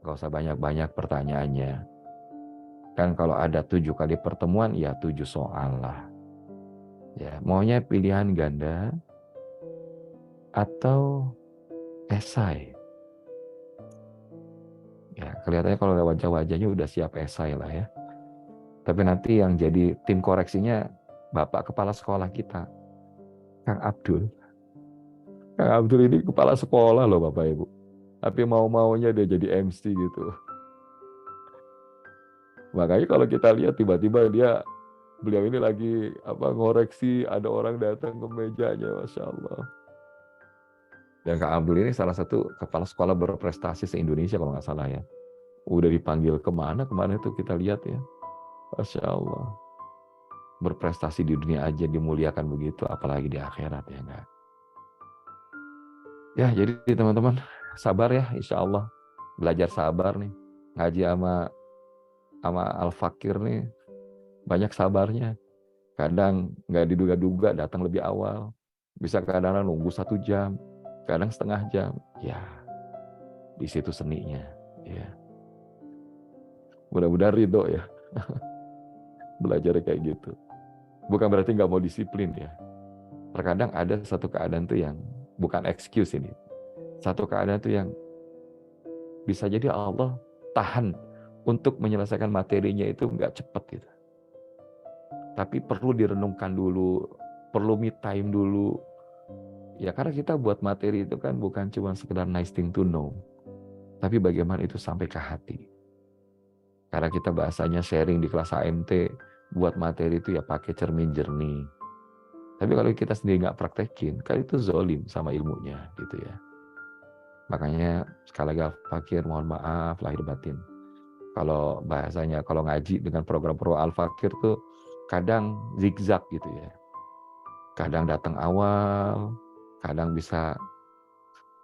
Speaker 1: Gak usah banyak-banyak pertanyaannya. Kan kalau ada 7 kali pertemuan, ya 7 soal lah. Ya, maunya pilihan ganda atau esai. Ya, kelihatannya kalau wajah-wajahnya udah siap esai lah ya. Tapi nanti yang jadi tim koreksinya Bapak Kepala Sekolah kita, Kang Abdul. Kang Abdul ini kepala sekolah loh Bapak Ibu. Tapi mau-maunya dia jadi MC gitu. Makanya kalau kita lihat tiba-tiba beliau ini lagi ngoreksi, ada orang datang ke mejanya, Masya Allah. Dan Kang Abdul ini salah satu kepala sekolah berprestasi se-Indonesia kalau nggak salah ya. Udah dipanggil kemana itu kita lihat ya. Masya Allah. Berprestasi di dunia aja dimuliakan begitu, apalagi di akhirat ya enggak. Ya jadi teman-teman sabar ya, insya Allah. Belajar sabar nih. Ngaji sama Al-Fakir nih banyak sabarnya. Kadang nggak diduga-duga datang lebih awal. Bisa kadang-kadang nunggu 1 jam, kadang setengah jam. Ya, di situ seninya. Ya. Mudah-mudahan ridho ya. Belajar kayak gitu. Bukan berarti nggak mau disiplin ya. Terkadang ada satu keadaan tuh yang bukan excuse ini. Satu keadaan tuh yang bisa jadi Allah tahan untuk menyelesaikan materinya itu nggak cepat gitu. Tapi perlu direnungkan dulu, perlu me time dulu. Ya karena kita buat materi itu kan bukan cuma sekedar nice thing to know. Tapi bagaimana itu sampai ke hati. Karena kita bahasanya sharing di kelas AMT, buat materi itu ya pakai cermin jernih. Tapi kalau kita sendiri nggak praktekin, kan itu zolim sama ilmunya gitu ya. Makanya sekali lagi Al-Fakir mohon maaf lahir batin. Kalau bahasanya, kalau ngaji dengan program-program Al-Fakir tuh kadang zigzag gitu ya. Kadang datang awal, kadang bisa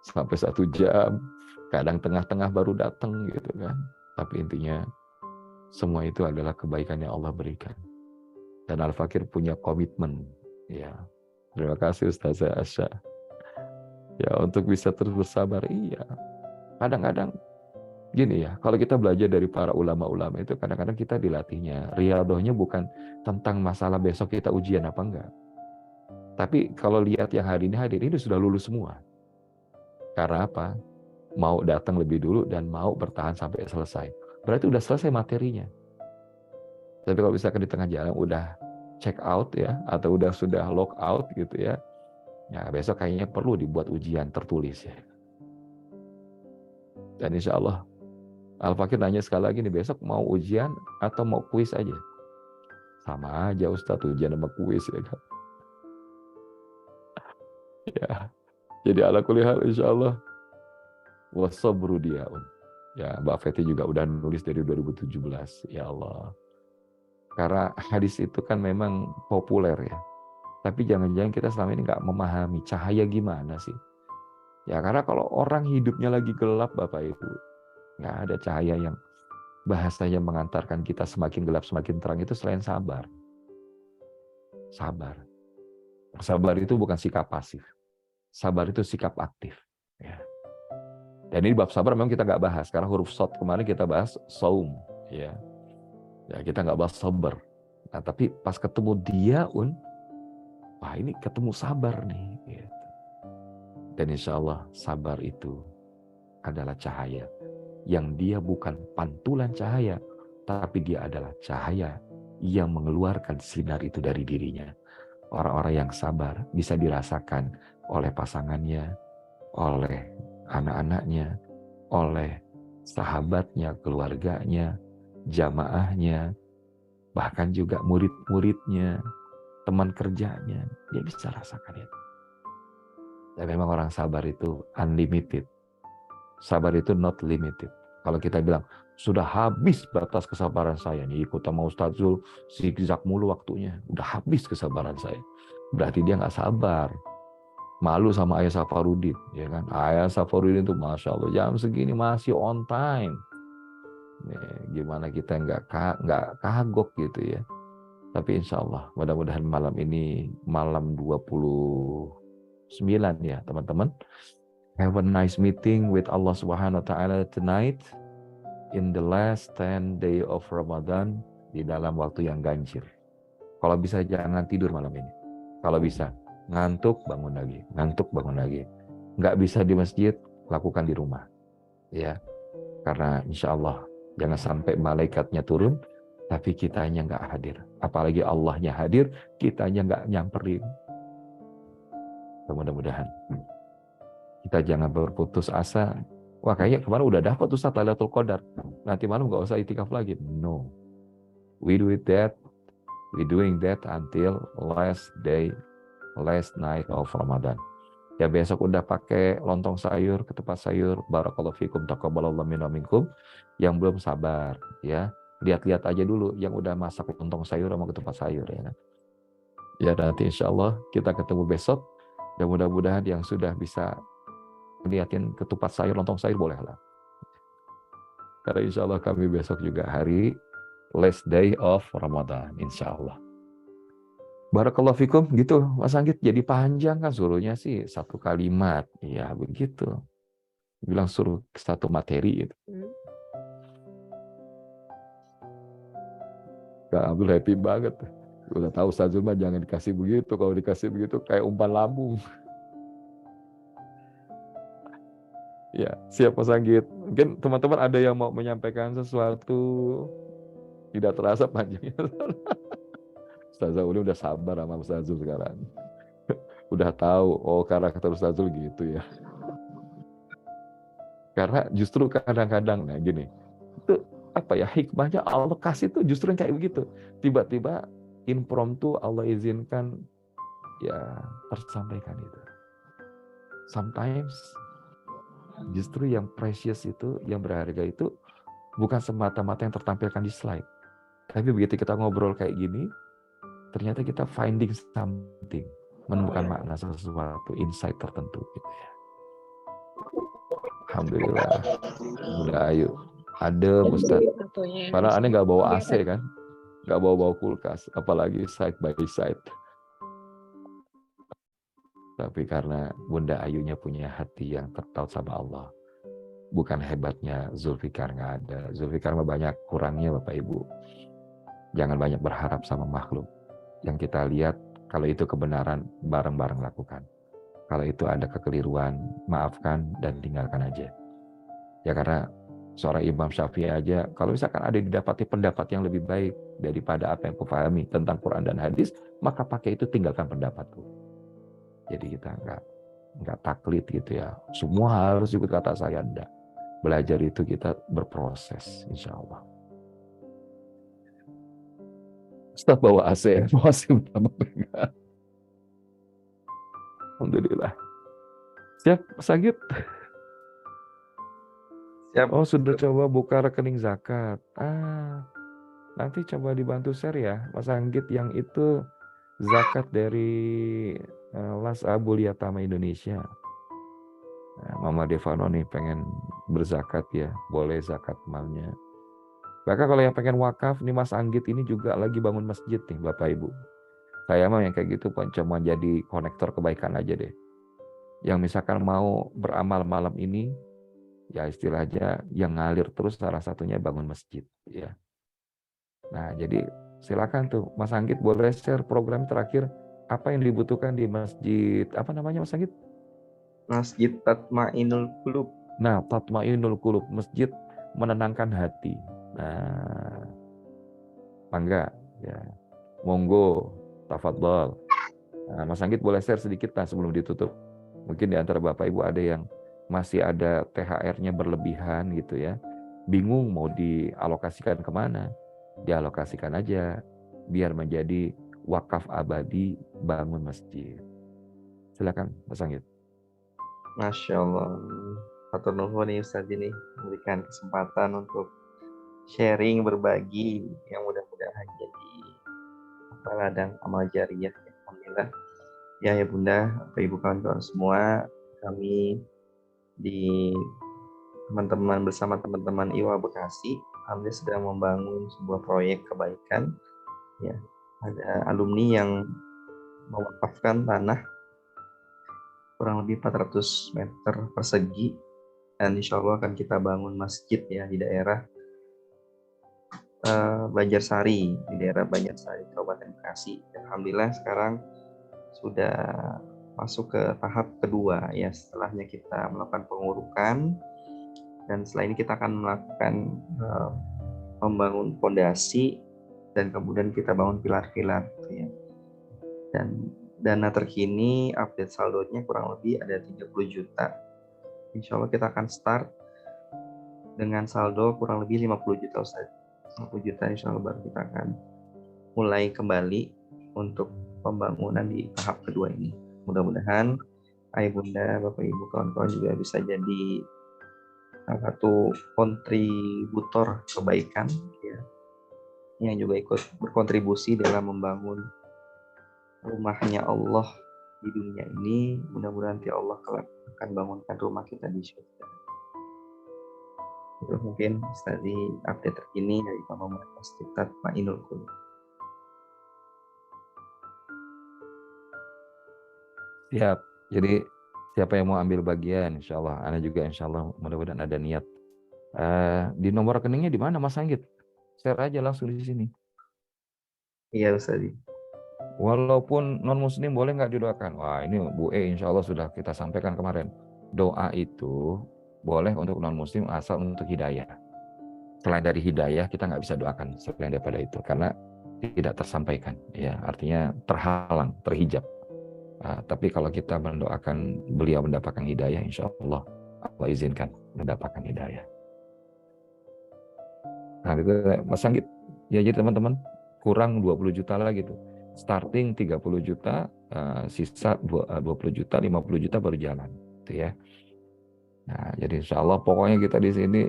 Speaker 1: sampai 1 jam, kadang tengah-tengah baru datang gitu kan. Tapi intinya semua itu adalah kebaikan yang Allah berikan. Dan Al-Fakir punya komitmen. Ya, terima kasih Ustazah Asya. Ya, untuk bisa terus bersabar, iya. Kadang-kadang gini ya, kalau kita belajar dari para ulama-ulama itu kadang-kadang kita dilatihnya. Riyadohnya bukan tentang masalah besok kita ujian apa enggak. Tapi kalau lihat yang hari ini sudah lulus semua. Karena apa? Mau datang lebih dulu dan mau bertahan sampai selesai. Berarti udah selesai materinya. Tapi kalau misalkan di tengah jalan udah check out ya, atau sudah log out gitu ya, ya besok kayaknya perlu dibuat ujian tertulis ya. Dan insya Allah Al-Fakir nanya sekali lagi nih, besok mau ujian atau mau kuis aja? Sama aja Ustadz, ujian sama kuis ya kan. Ya, jadi ala kulli hal insya Allah wasabru diaun. Ya, Mbak Feti juga udah nulis dari 2017. Ya Allah. Karena hadis itu kan memang populer ya. Tapi jangan-jangan kita selama ini nggak memahami cahaya gimana sih. Ya karena kalau orang hidupnya lagi gelap Bapak Ibu, nggak ada cahaya yang bahasanya mengantarkan kita semakin gelap semakin terang itu selain sabar. Sabar. Sabar itu bukan sikap pasif. Sabar itu sikap aktif. Ya. Dan ini bab sabar memang kita nggak bahas. Karena huruf shad kemarin kita bahas saum. Ya. Ya kita nggak bahas sabar. Nah tapi pas ketemu diaun, wah ini ketemu sabar nih. Gitu. Dan insya Allah sabar itu adalah cahaya. Yang dia bukan pantulan cahaya, tapi dia adalah cahaya yang mengeluarkan sinar itu dari dirinya. Orang-orang yang sabar bisa dirasakan oleh pasangannya, oleh anak-anaknya, oleh sahabatnya, keluarganya, jamaahnya, bahkan juga murid-muridnya, teman kerjanya. Dia bisa rasakan itu. Dan memang orang sabar itu unlimited. Sabar itu not limited. Kalau kita bilang, sudah habis batas kesabaran saya nih, ikut sama Ustaz Zul, zigzag mulu waktunya, udah habis kesabaran saya. Berarti dia nggak sabar. Malu sama Ayah Safarudin, ya kan? Ayah Safarudin itu Masya Allah, jam segini masih on time. Nih, gimana kita nggak kagok gitu ya. Tapi insya Allah, mudah-mudahan malam ini, malam 29 ya teman-teman. Have a nice meeting with Allah Subhanahu wa Ta'ala tonight in the last 10 day of Ramadan, di dalam waktu yang ganjil. Kalau bisa jangan tidur malam ini. Kalau bisa ngantuk bangun lagi, ngantuk bangun lagi. Nggak bisa di masjid, lakukan di rumah, ya. Karena insya Allah jangan sampai malaikatnya turun, tapi kitanya nggak hadir. Apalagi Allahnya hadir, kitanya nggak nyamperin. Mudah-mudahan kita jangan berputus asa. Wah, kayaknya kemarin udah dapat Ustaz Lailatul Qadar. Nanti malam nggak usah itikaf lagi. No. We doing that until last night of Ramadan. Ya besok udah pakai lontong sayur, ketupat sayur. Barakallahu fikum, taqabbalallahu minna minkum. Yang belum sabar, ya. Lihat-lihat aja dulu yang udah masak lontong sayur sama ketupat sayur, ya kan. Ya nanti insya Allah kita ketemu besok. Dan mudah-mudahan yang sudah bisa lihatin ketupat sayur, lontong sayur bolehlah. Karena insya Allah kami besok juga hari last day of Ramadan, insya Allah. Barakallahu fikum, gitu Mas Anggit. Jadi panjang kan, suruhnya sih 1 kalimat. Ya begitu. Bilang suruh 1 materi gitu. Kak Abdul happy banget. Udah tahu Ustaz Zul mah jangan dikasih begitu. Kalau dikasih begitu kayak umpan lambung. Ya, siap Mas Anggit. Mungkin teman-teman ada yang mau menyampaikan sesuatu, tidak terasa panjangnya. Ustaz Zul udah sabar sama Ustaz Zul sekarang. Udah tahu, oh karakter Ustaz Zul gitu ya. Karena justru kadang-kadang, nah gini, itu apa ya, hikmahnya Allah kasih tuh justru yang kayak begitu. Tiba-tiba impromptu Allah izinkan ya tersampaikan itu. Sometimes justru yang precious itu, yang berharga itu bukan semata-mata yang tertampilkan di slide. Tapi begitu kita ngobrol kayak gini, ternyata kita finding something, menemukan makna sesuatu, insight tertentu gitu ya. Alhamdulillah. Udah ayo. Ada Ustaz. Padahal aneh nggak bawa AC kan, nggak bawa kulkas, apalagi side by side. Tapi karena Bunda Ayunya punya hati yang tertaut sama Allah. Bukan hebatnya Zulfikar, nggak ada. Zulfikar mah banyak kurangnya Bapak Ibu. Jangan banyak berharap sama makhluk. Yang kita lihat, kalau itu kebenaran, bareng-bareng lakukan. Kalau itu ada kekeliruan, maafkan dan tinggalkan aja. Ya karena seorang Imam Syafi'i aja, kalau misalkan ada didapati pendapat yang lebih baik daripada apa yang kupahami tentang Quran dan hadis, maka pakai itu, tinggalkan pendapatku. Jadi kita nggak taklid gitu ya. Semua harus ikut kata saya, enggak. Belajar itu kita berproses, insya Allah. Ustaz bawa AC, masih utama enggak. Alhamdulillah. Siap, Sagit?
Speaker 3: Siap.
Speaker 1: Oh, sudah coba buka rekening zakat. Nanti coba dibantu share ya, Mas Anggit, yang itu zakat dari Las Abul Yatama Indonesia. Nah, Mama Devano nih pengen berzakat ya, boleh zakat malnya. Bahkan kalau yang pengen wakaf nih, Mas Anggit ini juga lagi bangun masjid nih Bapak Ibu. Saya mah yang kayak gitu cuma jadi konektor kebaikan aja deh. Yang misalkan mau beramal malam ini, ya istilahnya yang ngalir terus, salah satunya bangun masjid ya. Nah jadi silakan tuh Mas Anggit boleh share program terakhir apa yang dibutuhkan di masjid, apa namanya Mas Anggit?
Speaker 3: Masjid Tatmainul Qulub.
Speaker 1: Nah, Tatmainul Qulub, masjid menenangkan hati. Nah, mangga Ya, monggo, tafadhol. Nah, Mas Anggit boleh share sedikit lah sebelum ditutup. Mungkin di antara Bapak Ibu ada yang masih ada THR-nya berlebihan gitu ya. Bingung mau dialokasikan kemana. Dialokasikan aja biar menjadi wakaf abadi bangun masjid. Silakan Mas Anggit.
Speaker 3: Masya Allah. Hatur nuhun nih Ustaz ini memberikan kesempatan untuk sharing, berbagi yang mudah-mudahan jadi ladang amal jariah. Alhamdulillah. Ya Bunda, Bapak Ibu kawan-kawan semua, kami di teman-teman bersama teman-teman IWA Bekasi, alhamdulillah sedang membangun sebuah proyek kebaikan. Ya, ada alumni yang mewakafkan tanah kurang lebih 400 meter persegi dan insya Allah akan kita bangun masjid ya di daerah Banjarsari, di daerah Banjarsari Kabupaten Bekasi. Alhamdulillah sekarang sudah masuk ke tahap kedua ya, setelahnya kita melakukan pengurukan dan setelah ini kita akan melakukan membangun fondasi dan kemudian kita bangun pilar-pilar ya. Dan dana terkini update saldonya kurang lebih ada 30 juta. Insya Allah kita akan start dengan saldo kurang lebih 50 juta Ustaz. 50 juta insya Allah baru kita akan mulai kembali untuk pembangunan di tahap kedua ini. Mudah-mudahan Ayah Bunda, Bapak Ibu, kawan-kawan juga bisa jadi salah satu kontributor kebaikan ya, yang juga ikut berkontribusi dalam membangun rumahnya Allah di dunia ini. Mudah-mudahan nanti Allah kelak akan bangunkan rumah kita di surga. Itu mungkin tadi update terkini dari Mama Masjid Tatmainul Qulub.
Speaker 1: Siap. Jadi siapa yang mau ambil bagian, insya Allah. Ana juga insya Allah mudah-mudahan ada niat. Di nomor rekeningnya di mana Mas Anggit? Share aja langsung di sini.
Speaker 3: Iya Ustaz.
Speaker 1: Walaupun non muslim boleh nggak didoakan? Wah ini Bu insya Allah sudah kita sampaikan kemarin. Doa itu boleh untuk non muslim asal untuk hidayah. Selain dari hidayah kita nggak bisa doakan selain daripada itu karena tidak tersampaikan. Ya artinya terhalang, terhijab. Tapi kalau kita mendoakan beliau mendapatkan hidayah, insya Allah Allah izinkan mendapatkan hidayah. Nah itu Mas Anggit, ya jadi teman-teman kurang 20 juta lagi tuh. Starting 30 juta, sisa 20 juta, 50 juta baru jalan. Gitu ya. Nah jadi insya Allah pokoknya kita di sini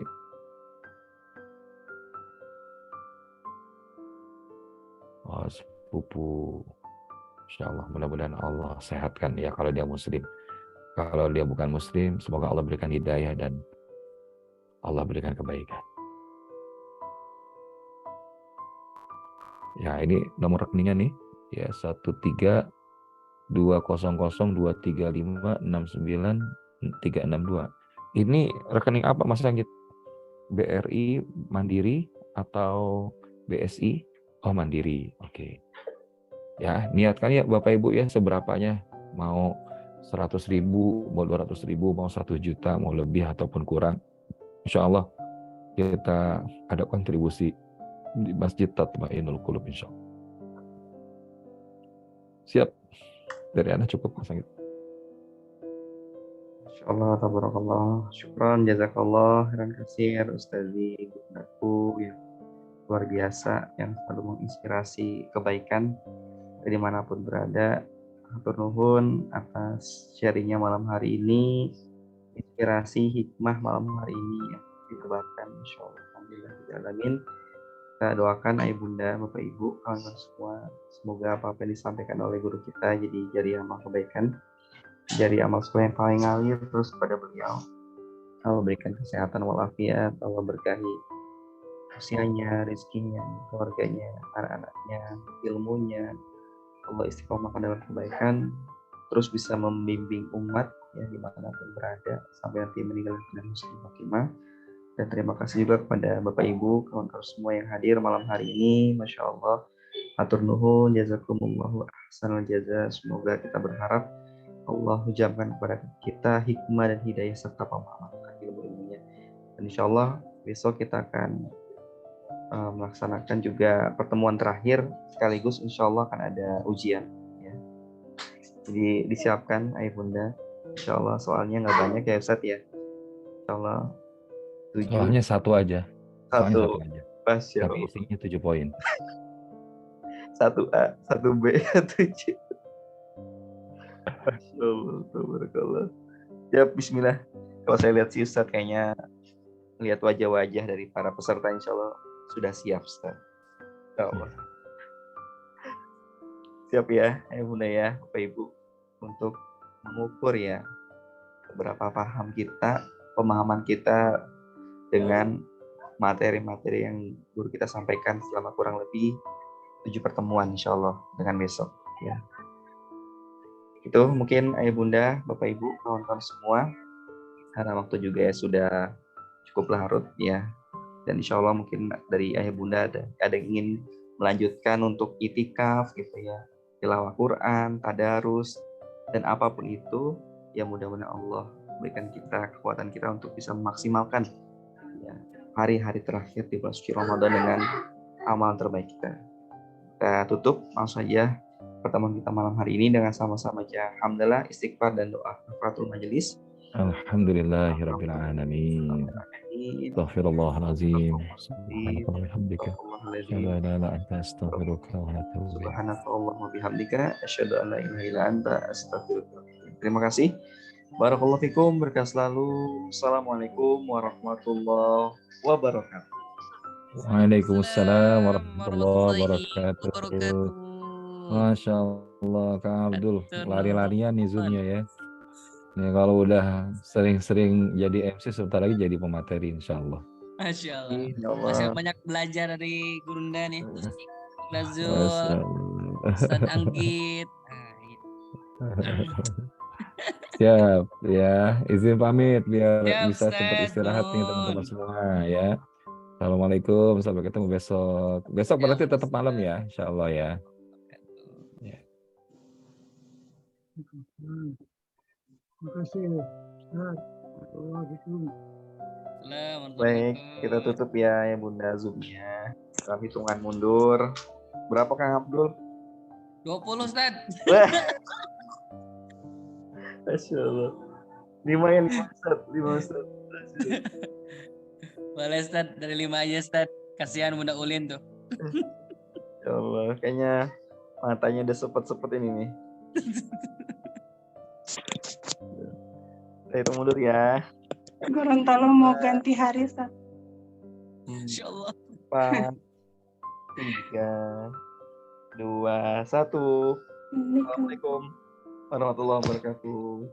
Speaker 1: sepupu. Insya Allah mudah-mudahan Allah sehatkan ya kalau dia muslim. Kalau dia bukan muslim, semoga Allah berikan hidayah dan Allah berikan kebaikan. Ya ini nomor rekeningnya nih ya 132002356932. Ini rekening apa Mas Anggit? BRI, Mandiri atau BSI? Oh Mandiri, oke. Ya niatkan ya Bapak Ibu ya seberapanya, mau 100.000, mau 200.000, mau 1 juta, mau lebih ataupun kurang. Insya Allah kita ada kontribusi di Masjid Tatmainul Qulub insya Allah. Siap. Dari Anda cukup Mas Anggit.
Speaker 3: Insyaallah, tabarakallah, syukran, jazakallah, khairan katsir Ustazi Bundaku yang luar biasa yang selalu menginspirasi kebaikan dimanapun berada. Hatur nuhun atas sharingnya malam hari ini, inspirasi hikmah malam hari ini yang ditebarkan insyaallah. Alhamdulillah alamin. Kita doakan Ayah Bunda, Bapak Ibu, kawan-kawan semua, semoga apa-apa yang disampaikan oleh guru kita jadi jari amal kebaikan, jari amal soleh yang paling ngalir terus kepada beliau. Allah berikan kesehatan walafiat, Allah berkahi usianya, rezekinya, keluarganya, anak-anaknya, ilmunya. Allah istiqomahkan dalam kebaikan, terus bisa membimbing umat ya dimanapun berada sampai nanti meninggal dengan husnul khotimah. Dan terima kasih juga kepada Bapak Ibu, kawan-kawan semua yang hadir malam hari ini. Masya Allah, atur nuhun, jazakumullahu ahsanal jaza. Semoga kita berharap Allah hujamkan kepada kita hikmah dan hidayah serta pemahaman ilmu-ilmunya. Dan insya Allah besok kita akan melaksanakan juga pertemuan terakhir sekaligus insya Allah akan ada ujian ya. Jadi disiapkan ayah bunda, insya Allah soalnya nggak banyak ya Ustadz ya, insya Allah 7
Speaker 1: Soalnya satu aja. Soalnya
Speaker 3: satu
Speaker 1: satu aja.
Speaker 3: Masya
Speaker 1: Tapi
Speaker 3: Allah.
Speaker 1: isinya 7 poin.
Speaker 3: 1A 1B 1C. Masya Allah, tabarakallah. Ya bismillah. Kalau saya lihat si Ustadz kayaknya lihat wajah-wajah dari para peserta insya Allah sudah siap Ustadz. Insya Allah. Siap ya, bunda ya, Bapak Ibu, untuk mengukur ya seberapa pemahaman kita dengan materi-materi yang guru kita sampaikan selama kurang lebih 7 pertemuan insya Allah dengan besok ya. Itu mungkin ayah bunda, Bapak Ibu, kawan-kawan semua, karena waktu juga ya sudah cukup larut ya, dan insya Allah mungkin dari ayah bunda ada yang ingin melanjutkan untuk itikaf gitu ya, tilawah Quran, tadarus, dan apapun itu, ya mudah-mudahan Allah berikan kita kekuatan kita untuk bisa memaksimalkan ya, hari-hari terakhir di bulan suci Ramadan dengan amal terbaik kita. Kita tutup langsung saja pertemuan kita malam hari ini dengan sama-sama baca hamdalah, istighfar, dan doa kafaratul majelis.
Speaker 1: Alhamdulillahirabbil alamin. Astaghfirullahalazim. Subhanaka wa bihamdika. Asyhadu an la ilaha illa anta astaghfiruka wa atubu ilaik.
Speaker 3: Subhanallah wa bihamdika asyhadu an la ilaha illa anta astaghfiruka. Terima kasih. Barakallahu fikum, berkah selalu. Assalamualaikum warahmatullahi wabarakatuh.
Speaker 1: Waalaikumsalam warahmatullahi wabarakatuh. Masya Allah, Kang Abdul, lari-larian nih Zoom-nya ya. Nih kalau udah sering-sering jadi MC, sebentar lagi jadi pemateri insya Allah.
Speaker 4: Masya Allah.
Speaker 3: Insya Allah.
Speaker 4: Masih banyak belajar dari Gurunda nih.
Speaker 1: Masya
Speaker 4: Lazul,
Speaker 1: Allah.
Speaker 4: Ustaz Anggit.
Speaker 1: Siap ya, izin pamit biar
Speaker 4: Siap,
Speaker 1: bisa cepat
Speaker 4: Ustaz.
Speaker 1: istirahat nih teman-teman
Speaker 4: Nun.
Speaker 1: semua ya. Assalamualaikum, sampai ketemu besok. Besok berarti tetap malam ya, insya Allah ya.
Speaker 2: Terima kasih. Assalamualaikum.
Speaker 3: Baik, kita tutup ya bunda Zoom-nya. Dalam hitungan mundur. Berapa Kang Abdul?
Speaker 4: 20, Ustaz.
Speaker 3: Masya Allah. 5 ya, 5 Ustaz. 5 Ustaz.
Speaker 4: Boleh, Ustaz. Dari 5 aja, Ustaz. Kasihan Bunda Ulin tuh.
Speaker 3: Ya Allah, kayaknya matanya udah sepet-sepet ini nih. Saya hitung mundur ya.
Speaker 5: Gorontalo mau ganti hari, Ustaz.
Speaker 4: Insya Allah.
Speaker 3: 4, 3, 2, 1. Assalamualaikum warahmatullahi wabarakatuh.